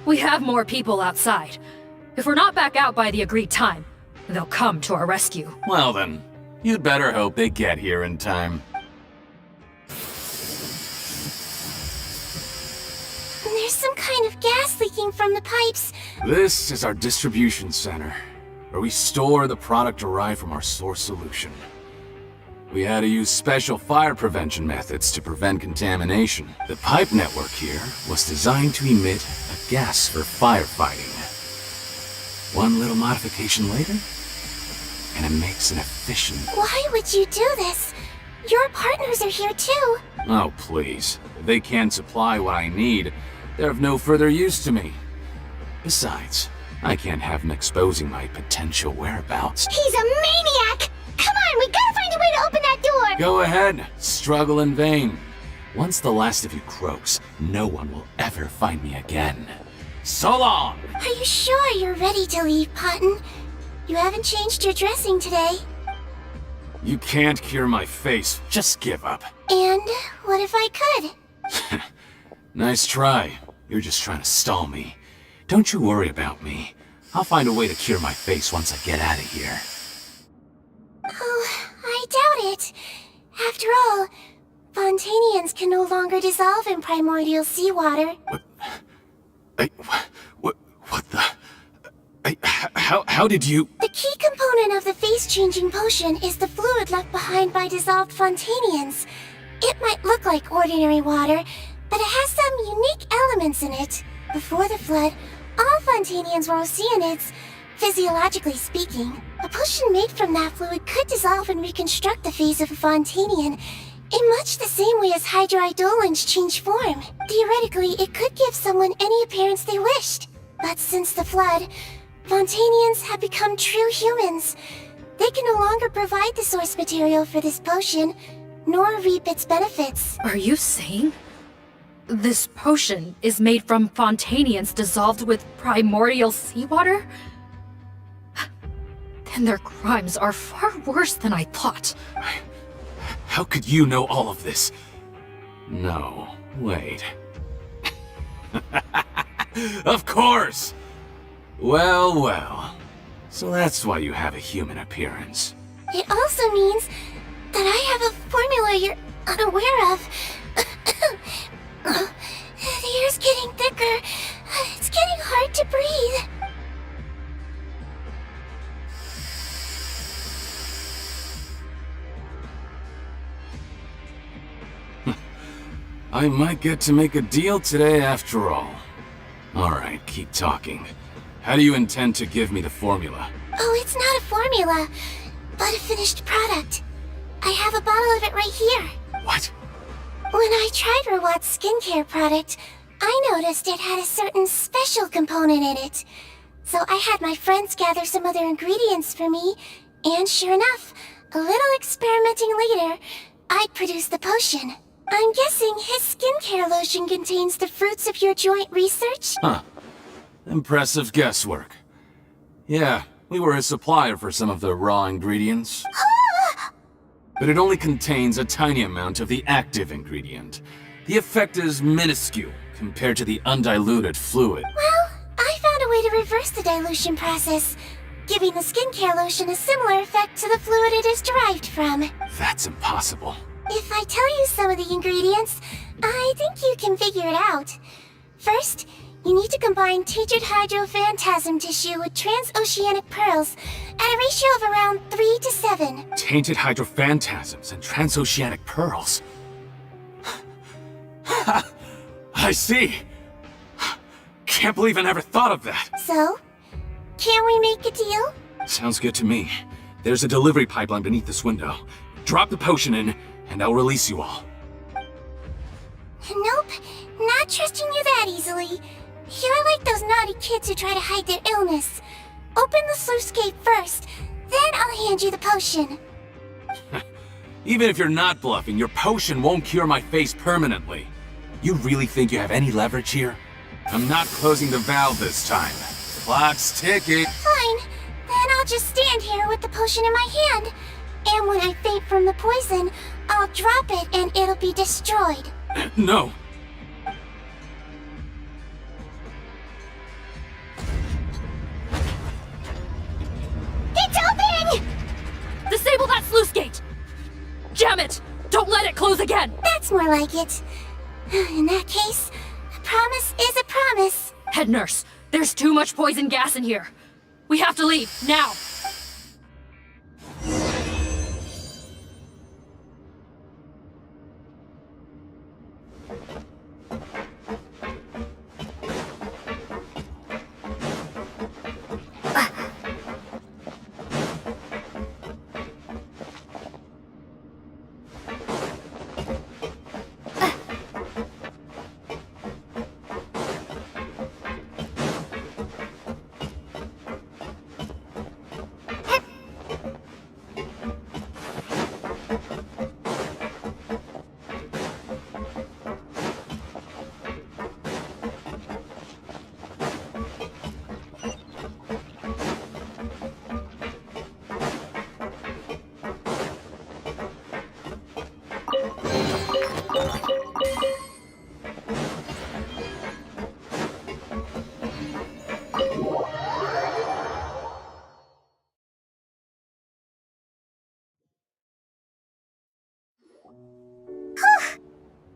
We have more people outside. If we're not back out by the agreed time, they'll come to our rescue. Well then, you'd better hope they get here in time. There's some kind of gas leaking from the pipes. This is our distribution center, where we store the product derived from our source solution. We had to use special fire prevention methods to prevent contamination. The pipe network here was designed to emit a gas for firefighting. One little modification later, and it makes an efficient— Why would you do this? Your partners are here too. Oh, please. If they can't supply what I need, they're of no further use to me. Besides, I can't have him exposing my potential whereabouts. He's a maniac! Come on, we gotta find a way to open that door! Go ahead, struggle in vain. Once the last of you croaks, no one will ever find me again. So long! Are you sure you're ready to leave, Potten? You haven't changed your dressing today. You can't cure my face, just give up. And what if I could? Nice try. You're just trying to stall me. Don't you worry about me. I'll find a way to cure my face once I get out of here. Oh, I doubt it. After all, Fontanians can no longer dissolve in primordial seawater. What the— How did you— The key component of the face-changing potion is the fluid left behind by dissolved Fontanians. It might look like ordinary water, but it has some unique elements in it. Before the flood, all Fontanians were oceanids, physiologically speaking. A potion made from that fluid could dissolve and reconstruct the face of a Fontanian in much the same way as hydroidolins change form. Theoretically, it could give someone any appearance they wished. But since the flood, Fontanians have become true humans. They can no longer provide the source material for this potion, nor reap its benefits. Are you saying this potion is made from Fontanians dissolved with primordial seawater? Then their crimes are far worse than I thought. How could you know all of this? No, wait. Of course! Well, well. So that's why you have a human appearance. It also means that I have a formula you're unaware of. The air's getting thicker. It's getting hard to breathe. I might get to make a deal today after all. Alright, keep talking. How do you intend to give me the formula? Oh, it's not a formula, but a finished product. I have a bottle of it right here. What? When I tried Rawat's skincare product, I noticed it had a certain special component in it. So I had my friends gather some other ingredients for me, and sure enough, a little experimenting later, I produced the potion. I'm guessing his skincare lotion contains the fruits of your joint research? Huh. Impressive guesswork. Yeah, we were his supplier for some of the raw ingredients. But it only contains a tiny amount of the active ingredient. The effect is minuscule compared to the undiluted fluid. Well, I found a way to reverse the dilution process, giving the skincare lotion a similar effect to the fluid it is derived from. That's impossible. If I tell you some of the ingredients, I think you can figure it out. First, you need to combine tainted hydrophantasm tissue with transoceanic pearls at a ratio of around 3 to 7. Tainted hydrophantasms and transoceanic pearls. I see. Can't believe I never thought of that. So, can we make a deal? Sounds good to me. There's a delivery pipeline beneath this window. Drop the potion in, and I'll release you all. Nope, not trusting you that easily. You're like those naughty kids who try to hide their illness. Open the sluice gate first, then I'll hand you the potion. Even if you're not bluffing, your potion won't cure my face permanently. You really think you have any leverage here? I'm not closing the valve this time. Clock's ticking. Fine, then I'll just stand here with the potion in my hand. And when I faint from the poison, I'll drop it and it'll be destroyed. No. It's open! Disable that sluice gate! Jam it! Don't let it close again! That's more like it. In that case, a promise is a promise. Head nurse, there's too much poison gas in here. We have to leave, now!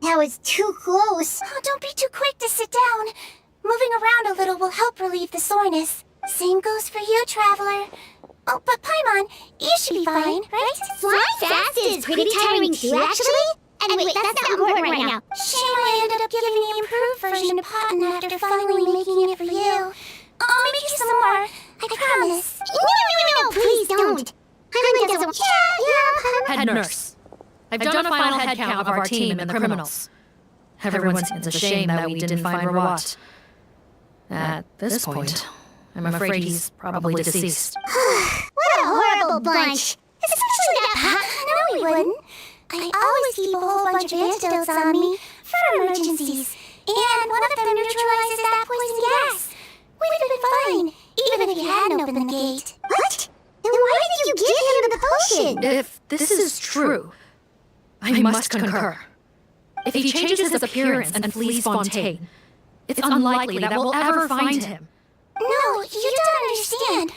That was too close. Oh, don't be too quick to sit down. Moving around a little will help relieve the soreness. Same goes for you, Traveler. Oh, but Paimon, you should be fine, right? Flying fast is pretty tiring too, actually. And wait, that's not important right now. Shame I ended up giving the improved version to Potten after finally making it for you. I'll make you some more, I promise. No, please don't. Paimon doesn't. Yeah. Head nurse. I've done a final head count of our team and the criminals. Everyone seems ashamed that we didn't find Rawat. At this point, I'm afraid he's probably deceased. What a horrible bunch. Especially that No, we wouldn't. I always keep a whole bunch of antidotes on me for emergencies. And one of them neutralizes that poison gas. We'd have been fine, even if you hadn't opened the gate. What? Then why did you give him the potion? If this is true, I must concur. If he changes his appearance and flees Fontaine, it's unlikely that we'll ever find him. No, you don't understand.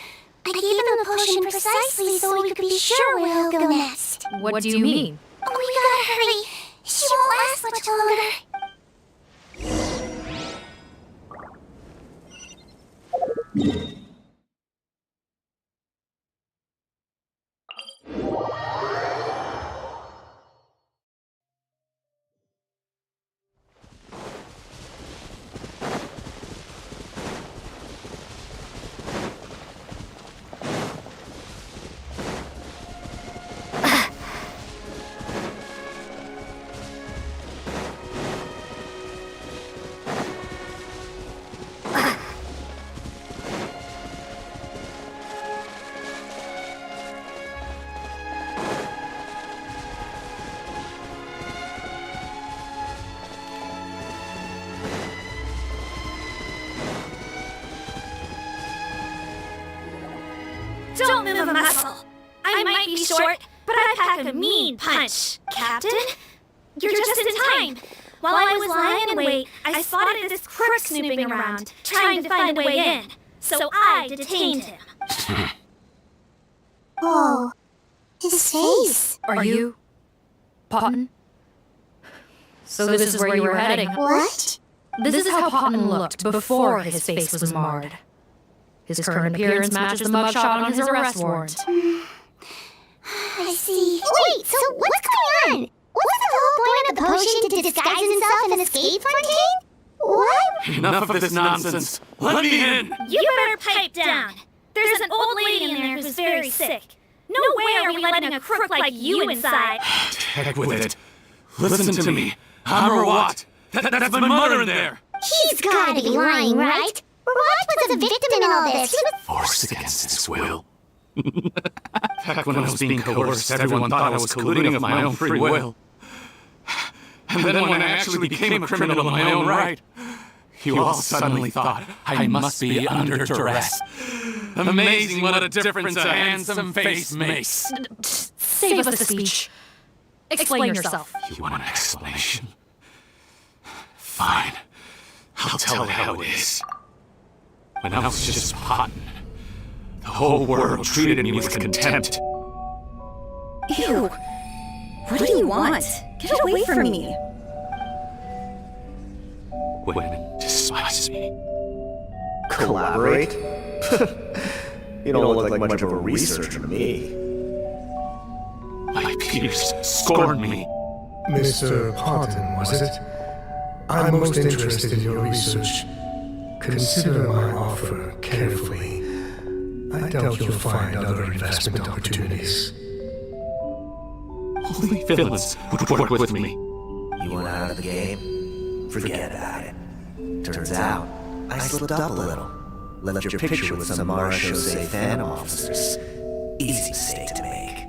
I gave him the potion precisely so we could be sure where he'll go next. What do you mean? We gotta hurry. She won't last much longer. of a muscle. I might be short, but I pack a mean punch. Captain? You're just in time. While I was lying in wait, I spotted this crook snooping around, trying to find a way in. So I detained him. Oh, his face. Are you Potton? So this is where you were heading. What? This is how Potton looked before his face was marred. His current appearance matches the mugshot on his arrest warrant. I see. Wait, so what's going on? Wasn't the whole point of the potion to disguise himself and escape, Fontaine? What? Enough of this nonsense. Let me in! You better pipe down. There's an old lady in there who's very sick. No way are we letting a crook like you inside. Heck with it. Listen to me. I'm Rawat. That's my mother in there. He's gotta be lying, right? Rawat was a victim in all this. He was forced against his will. Back when I was being coerced, everyone thought I was colluding of my own free will. And then when I actually became a criminal in my own right, you all suddenly thought I must be under duress. Amazing what a difference a handsome face makes. Save us the speech. Explain yourself. You want an explanation? Fine. I'll tell it how it is. When I was just Potton, the whole world treated me with contempt. Ew. What do you want? Get away from me. Women despise me. Collaborate? You don't look like much of a researcher to me. My peers scorn me. Mr. Potton, was it? I'm most interested in your research. Consider my offer carefully. I doubt you'll find other investment opportunities. Only villains would work with me. You want out of the game? Forget about it. Turns out, I slipped up a little. Left your picture with some Marachose fan officers. Easy mistake to make.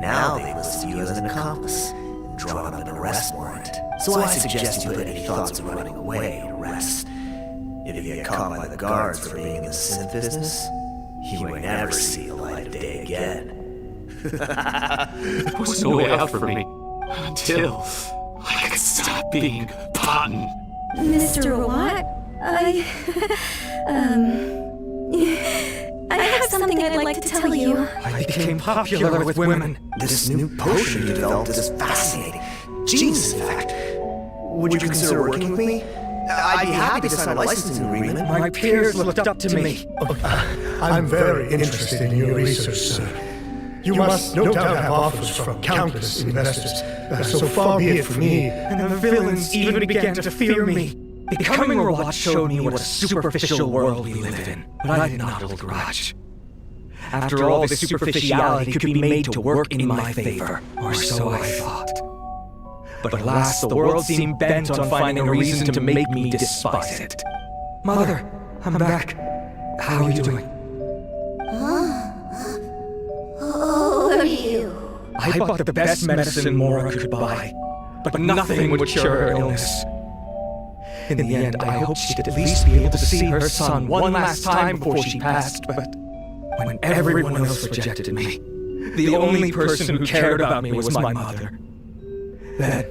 Now they list you as an accomplice and drawn up an arrest warrant. So I suggest you put any thoughts of running away to rest. If you get caught by the guards for being in the synth business, you may never see the light of day again. There was no way out for me until I could stop being Potton. Mr. Rawat, I have something I'd like to tell you. I became popular with women. This new potion you developed is fascinating. Genius, in fact. Would you consider working with me? I'd be happy to sign a licensing agreement. My peers looked up to me. I'm very interested in your research, sir. You must no doubt have offers from countless investors. So far be it from me. And the villains even began to fear me. Becoming Rawat showed me what a superficial world we live in, but I did not hold a grudge. After all, this superficiality could be made to work in my favor, or so I thought. But alas, the world seemed bent on finding a reason to make me despise it. Mother, I'm back. How are you doing? Who are you? I bought the best medicine Mora could buy, but nothing would cure her illness. In the end, I hoped she'd at least be able to see her son one last time before she passed, but when everyone else rejected me, the only person who cared about me was my mother. Then,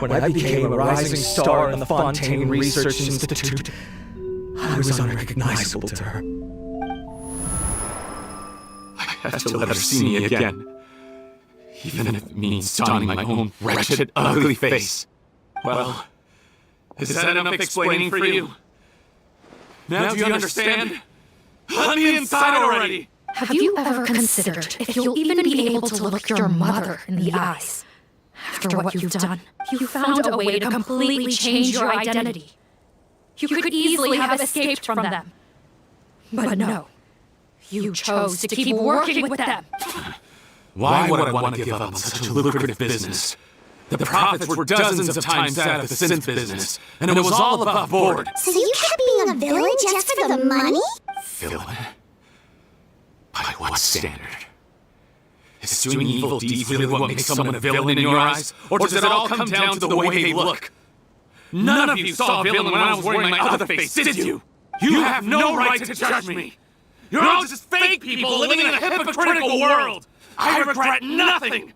when I became a rising star in the Fontaine Research Institute, I was unrecognizable to her. I have to let her see me again, even if it means donning my own wretched, ugly face. Well, is that enough explaining for you? Now do you understand? Let me inside already! Have you ever considered if you'll even be able to look your mother in the eyes? After what you've done, you found a way to completely change your identity. You could easily have escaped from them. But no, you chose to keep working with them. Why would I want to give up on such a lucrative business? The profits were dozens of times out of the synth business, and it was all above board. So you kept being a villain just for the money? Villain? By what standard? Is doing evil deeds really what makes someone a villain in your eyes? Or does it all come down to the way they look? None of you saw a villain when I was wearing my other face, did you? You have no right to judge me! You're all just fake people living in a hypocritical world! I regret nothing!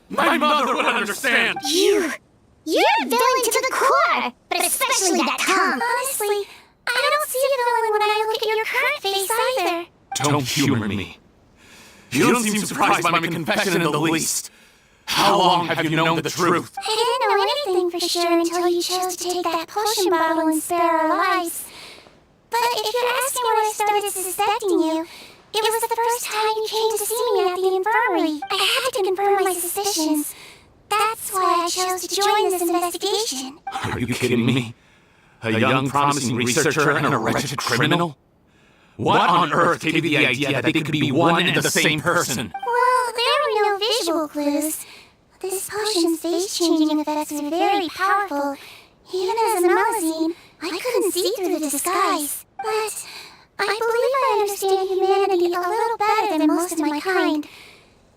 My mother would understand! You're a villain to the core, but especially that tongue. Honestly, I don't see a villain when I look at your current face either. Don't humor me. You don't seem surprised by my confession in the least. How long have you known the truth? I didn't know anything for sure until you chose to take that potion bottle and spare our lives. But if you're asking when I started suspecting you, it was the first time you came to see me at the infirmary. I had to confirm my suspicions. That's why I chose to join this investigation. Are you kidding me? A young, promising researcher and a wretched criminal? What on earth gave you the idea that they could be one and the same person? Well, there were no visual clues. This potion's face-changing effects are very powerful. Even as a Melusine, I couldn't see through the disguise. But I believe I understand humanity a little better than most of my kind.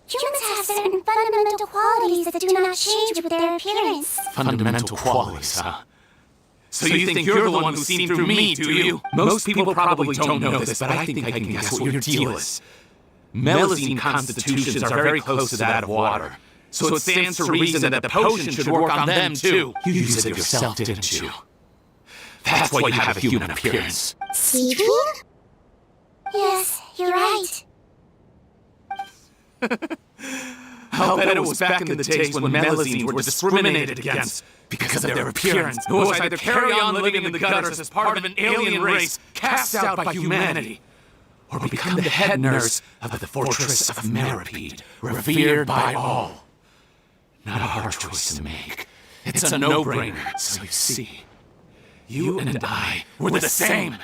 Humans have certain fundamental qualities that do not change with their appearance. Fundamental qualities, huh? So you think you're the one who's seen through me, do you? Most people probably don't know this, but I think I can guess what your deal is. Melusine constitutions are very close to that of water, so it stands to reason that the potion should work on them too. You used it yourself, didn't you? That's why you have a human appearance. Seedwing? Yes, you're right. I'll bet it was back in the days when Melusines were discriminated against because of their appearance, who was either carry on living in the gutters as part of an alien race cast out by humanity, or become the head nurse of the fortress of Meripede, revered by all. Not a hard choice to make. It's a no-brainer, so you see. You and I were the same.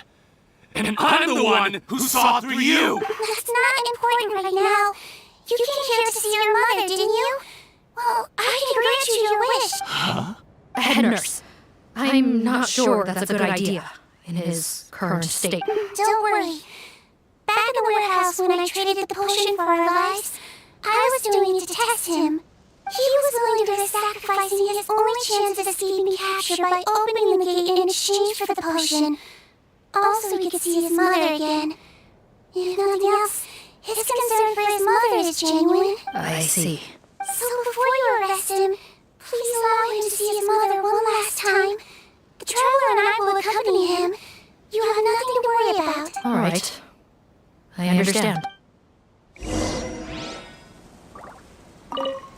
And I'm the one who saw through you! That's not important right now. You came here to see your mother, didn't you? Well, I can grant you your wish. Huh? Head nurse, I'm not sure that's a good idea in his current state. Don't worry. Back in the warehouse when I traded the potion for our lives, I was doing it to test him. He was willing to risk sacrificing his only chance of escaping capture by opening the gate in exchange for the potion. Also, he could see his mother again. If nothing else, his concern for his mother is genuine. I see. So before you arrest him, please allow him to see his mother one last time. The traveler and I will accompany him. You have nothing to worry about. All right. I understand.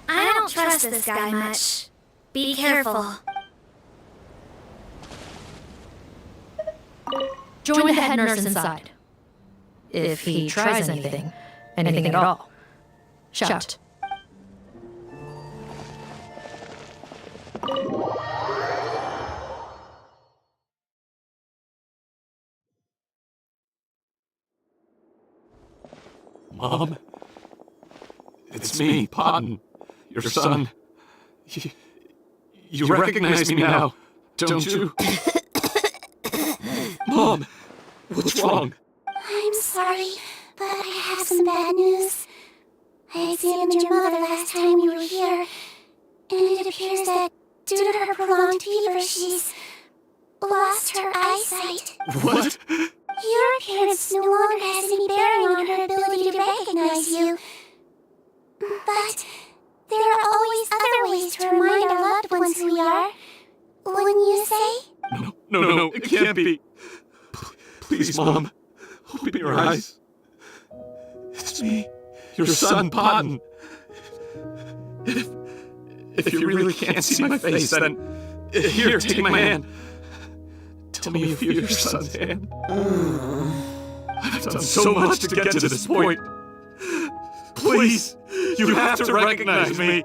I don't trust this guy much. Be careful. Join the head nurse inside. If he tries anything at all, shout. Mom? It's me, Podden, your son. You recognize me now, don't you? Mom, what's wrong? I'm sorry, but I have some bad news. I examined your mother last time you were here, and it appears that due to her prolonged fever, she's lost her eyesight. What? Your appearance no longer has any bearing on her ability to recognize you. But there are always other ways to remind our loved ones who we are. Wouldn't you say? No, it can't be. Please, Mom, open your eyes. It's me, your son, Podden. If you really can't see my face, then here, take my hand. Tell me if you're your son's hand. I've done so much to get to this point. Please, you have to recognize me.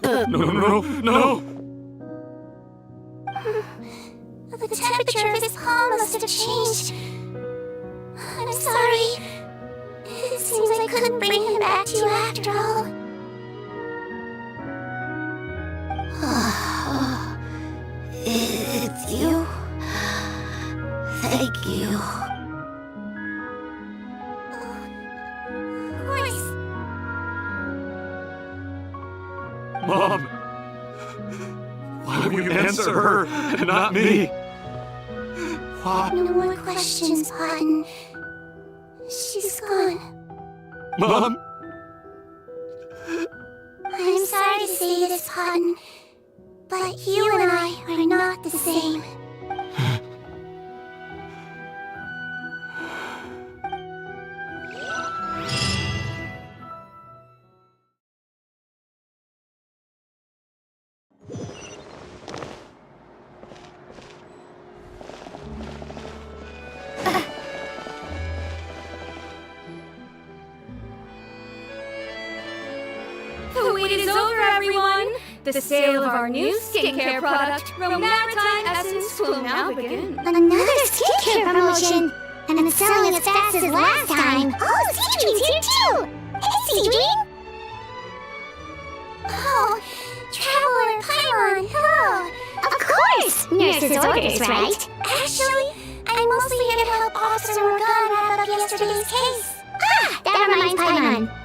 No. The temperature of his palm must have changed. I'm sorry. It seems I couldn't bring him back to you after all. It's you. Thank you. Of course. Mom, why will you answer her and not me? Why? No more questions, Podden. She's gone. Mom? I'm sorry to say this, Cotton, but you and I are not the same. The wait is over, everyone! The sale of our new skincare product, Romaritime Essence, will now begin. Another skincare promotion! And it's selling as fast as last time! Oh, Seedream's here too! Hey, Seedream! Oh, Traveler Paimon, hello! Of course! Nurse's orders, right? Actually, I'm mostly here to help Officer Morgan wrap up yesterday's case. Ah! That reminds Paimon.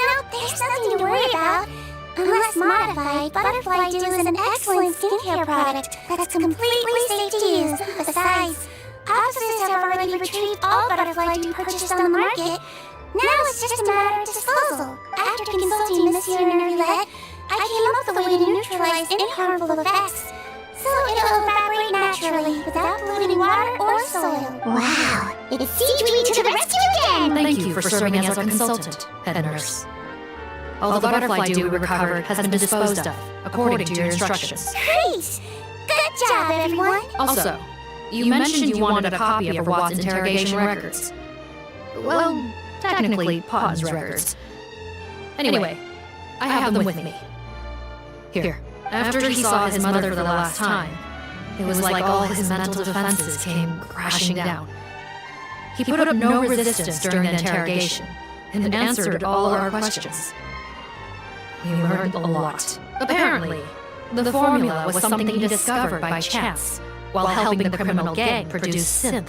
No, there's nothing to worry about. Unless modified, Butterfly Dew is an excellent skincare product that's completely safe to use. Besides, officers have already retrieved all Butterfly Dew purchased on the market. Now it's just a matter of disposal. After consulting Monsieur Nerulette, I came up with a way to neutralize any harmful effects, so it'll evaporate naturally without polluting water or soil. Wow! It's Seedream to the rescue again! Thank you for serving as our consultant, head nurse. All the butterfly dew we recovered has been disposed of, according to your instructions. Great! Good job, everyone! Also, you mentioned you wanted a copy of Watt's interrogation records. Well, technically, Potten's records. Anyway, I have them with me. Here. After he saw his mother for the last time, it was like all his mental defenses came crashing down. He put up no resistance during the interrogation and answered all our questions. We learned a lot. Apparently, the formula was something he discovered by chance while helping the criminal gang produce synth.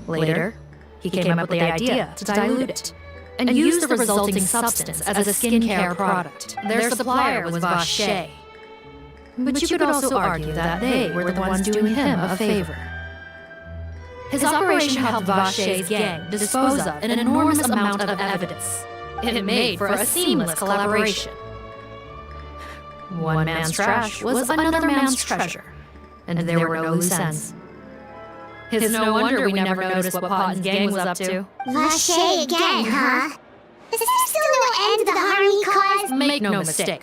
Later, he came up with the idea to dilute it and use the resulting substance as a skincare product. Their supplier was Vache. But you could also argue that they were the ones doing him a favor. His operation helped Vache's gang dispose of an enormous amount of evidence. It made for a seamless collaboration. One man's trash was another man's treasure, and there were no loose ends. It's no wonder we never noticed what Potten's gang was up to. Vache again, huh? Is there still no end to the harm he caused? Make no mistake.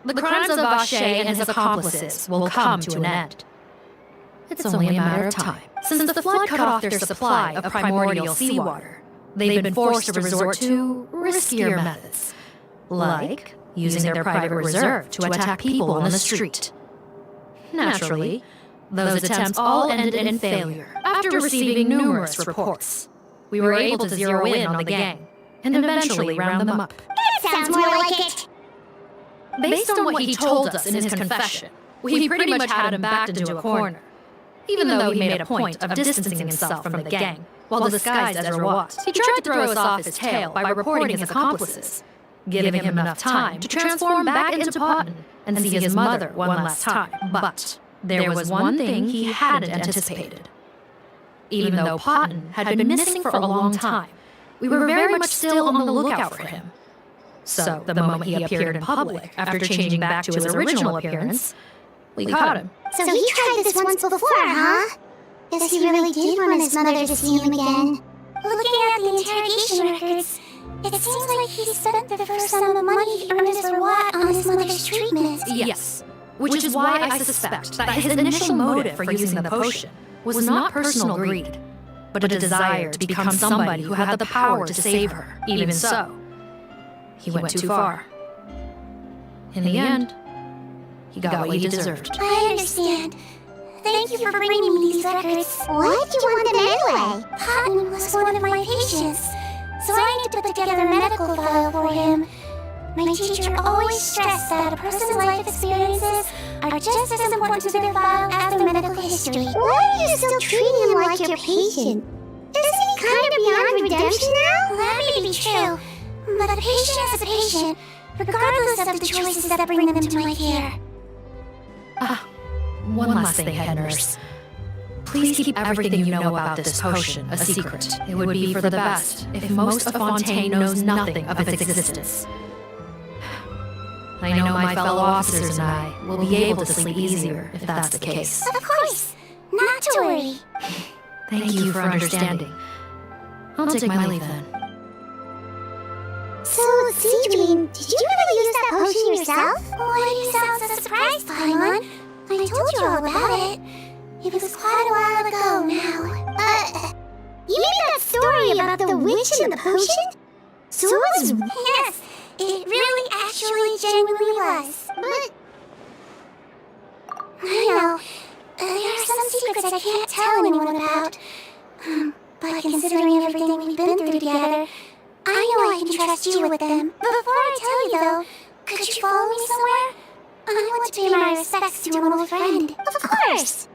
The crimes of Vache and his accomplices will come to an end. It's only a matter of time. Since the flood cut off their supply of primordial seawater, they've been forced to resort to riskier methods, like using their private reserve to attack people on the street. Naturally, those attempts all ended in failure. After receiving numerous reports, we were able to zero in on the gang and eventually round them up. That sounds more like it! Based on what he told us in his confession, we pretty much had him backed into a corner. Even though he made a point of distancing himself from the gang, while disguised as Rawat, he tried to throw us off his tail by reporting his accomplices, giving him enough time to transform back into Potten and see his mother one last time. But there was one thing he hadn't anticipated. Even though Potten had been missing for a long time, we were very much still on the lookout for him. So, the moment he appeared in public, after changing back to his original appearance, we caught him. So he tried this once before, huh? Guess he really did want his mother to see him again. Looking at the interrogation records, it seems like he spent the first sum of money he earned as Rawat on his mother's treatment. Yes, which is why I suspect that his initial motive for using the potion was not personal greed, but a desire to become somebody who had the power to save her. Even so, he went too far. In the end, he got what he deserved. I understand. Thank you for bringing me these records. Why'd you want them anyway? Potten was one of my patients, so I need to put together a medical file for him. My teacher always stressed that a person's life experiences are just as important to their file as their medical history. Why are you still treating him like your patient? Isn't he kind of beyond redemption now? That may be true, but a patient is a patient, regardless of the choices that bring them to my care. One last thing, head nurse. Please keep everything you know about this potion a secret. It would be for the best if most of Fontaine knows nothing of its existence. I know my fellow officers and I will be able to sleep easier if that's the case. Of course. Not to worry. Thank you for understanding. I'll take my leave then. So, Seedween, did you really use that potion yourself? Why do you sound so surprised, Paimon? I told you all about it. It was quite a while ago now. You mean that story about the witch and the potion? So it was... Yes, it really actually genuinely was. But... I know. There are some secrets I can't tell anyone about. But considering everything we've been through together, I know I can trust you with them. Before I tell you though, could you follow me somewhere? I want to pay my respects to an old friend. Of course!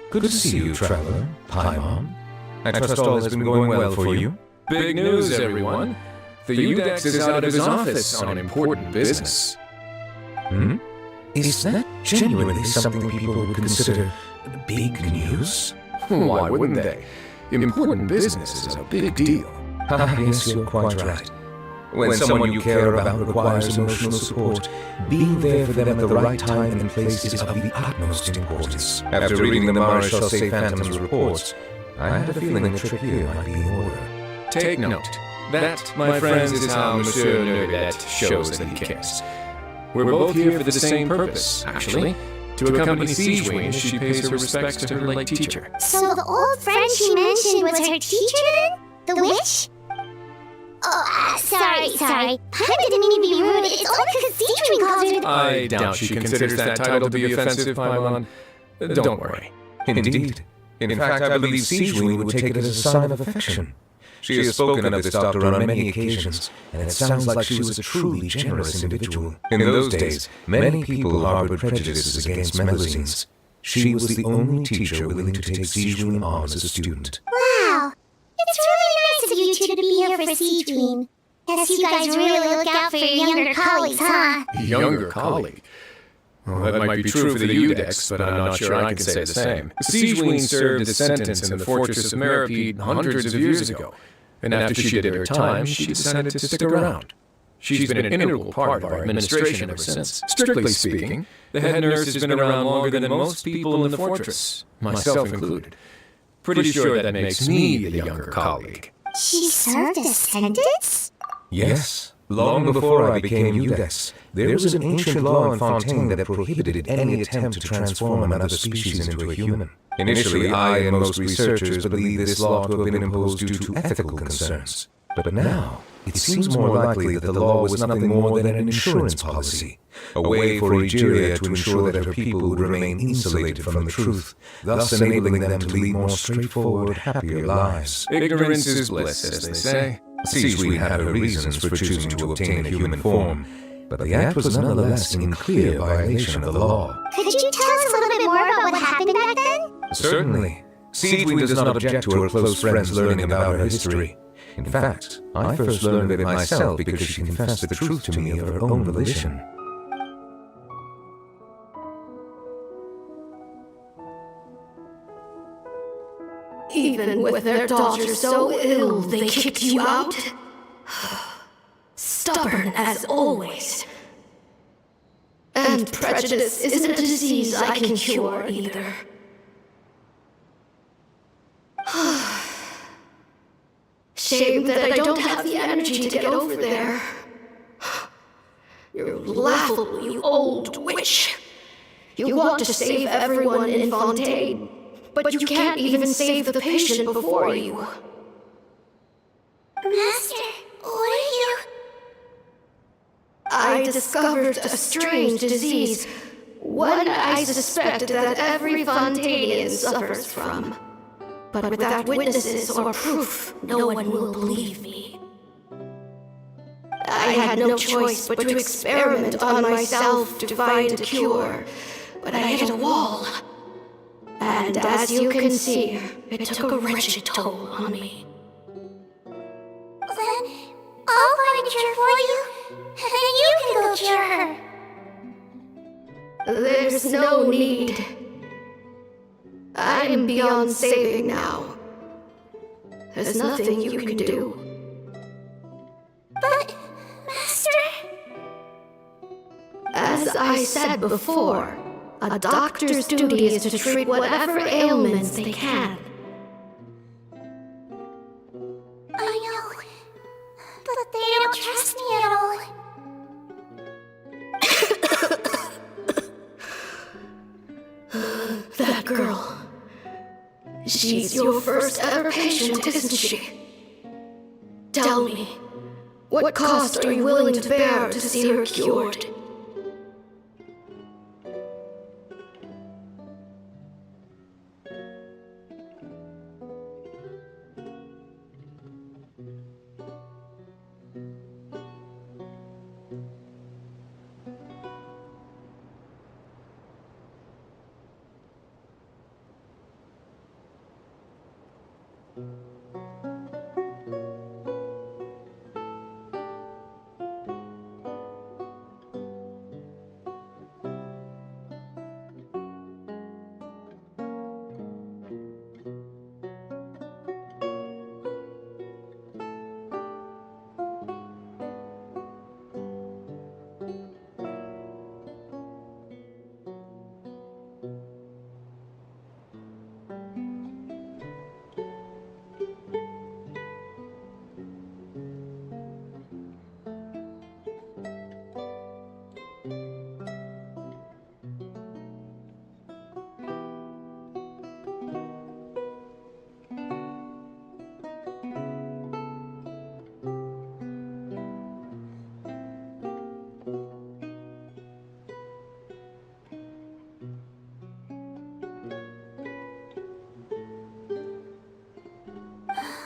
Good to see you, Traveler. Paimon. I trust all has been going well for you. Big news, everyone. The Udex is out of his office on important business. Hmm? Is that genuinely something people would consider big news? Why wouldn't they? Important business is a big deal. Yes, you're quite right. When someone you care about requires emotional support, being there for them at the right time and place is of the utmost importance. After reading the Maréchal Say Phantom's reports, I had a feeling a trip here might be in order. Take note. That, my friends, is how Monsieur Nerdet shows that he cares. We're both here for the same purpose, actually. To accompany Seedween as she pays her respects to her late teacher. So the old friend she mentioned was her teacher then? The witch? Oh, sorry. Paimon didn't mean to be rude. It's only because Seedween calls her... I doubt she considers that title to be offensive, Paimon. Don't worry. Indeed. In fact, I believe Seedween would take it as a sign of affection. She has spoken of this doctor on many occasions, and it sounds like she was a truly generous individual. In those days, many people harbored prejudices against Melusines. She was the only teacher willing to take Seedween on as a student. Wow! It's really nice of you two to be here for Seedween. Guess you guys really look out for your younger colleagues, huh? Younger colleague? Well, that might be true for the Udex, but I'm not sure I can say the same. Seedween served a sentence in the fortress of Meripede hundreds of years ago, and after she did her time, she decided to stick around. She's been an integral part of our administration ever since. Strictly speaking, the head nurse has been around longer than most people in the fortress, myself included. Pretty sure that makes me the younger colleague. She served a sentence? Yes. Long before I became Udex, there was an ancient law in Fontaine that prohibited any attempt to transform another species into a human. Initially, I and most researchers believed this law to have been imposed due to ethical concerns. But now, it seems more likely that the law was nothing more than an insurance policy, a way for Egeria to ensure that her people would remain insulated from the truth, thus enabling them to lead more straightforward, happier lives. Ignorance is bliss, as they say. Seedween had her reasons for choosing to obtain a human form, but the act was nonetheless in clear violation of the law. Could you tell us a little bit more about what happened back then? Certainly. Seedween does not object to her close friends learning about her history. In fact, I first learned of it myself because she confessed the truth to me of her own volition. Even with their daughter so ill, they kicked you out? Stubborn as always. And prejudice isn't a disease I can cure either. Shame that I don't have the energy to get over there. You're laughable, you old witch. You want to save everyone in Fontaine, but you can't even save the patient before you. Master, what are you? I discovered a strange disease, one I suspect that every Fontainian suffers from. But without witnesses or proof, no one will believe me. I had no choice but to experiment on myself to find a cure, but I hit a wall. And as you can see, it took a wretched toll on me. Then I'll find a cure for you, and then you can go cure her. There's no need. I am beyond saving now. There's nothing you can do. But, Master... As I said before, a doctor's duty is to treat whatever ailments they can. I know, but they don't trust me at all. That girl. She's your first ever patient, isn't she? Tell me, what cost are you willing to bear to see her cured?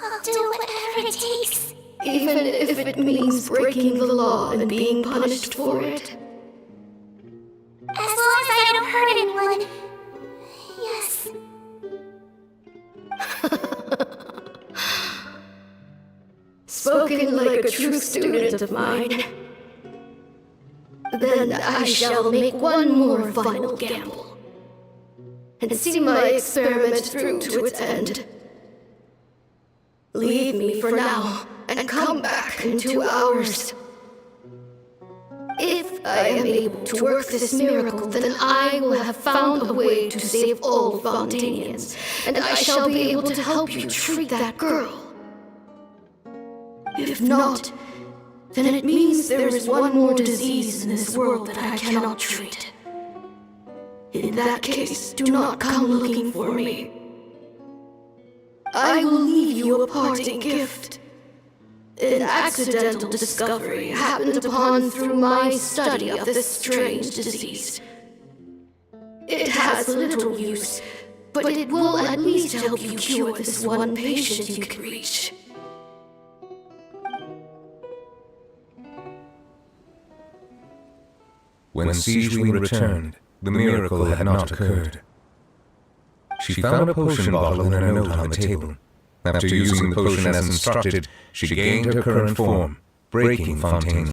I'll do whatever it takes. Even if it means breaking the law and being punished for it. As long as I don't hurt anyone. Yes. Spoken like a true student of mine. Then I shall make one more final gamble. And see my experiment through to its end. Leave me for now, and come back in 2 hours. If I am able to work this miracle, then I will have found a way to save all Fontainians, and I shall be able to help you treat that girl. If not, then it means there is one more disease in this world that I cannot treat. In that case, do not come looking for me. I will leave you a parting gift. An accidental discovery happened upon through my study of this strange disease. It has little use, but it will at least help you cure this one patient you can reach. When Sijui returned, the miracle had not occurred. She found a potion bottle and a note on the table. After using the potion as instructed, she gained her current form, breaking Fontaine's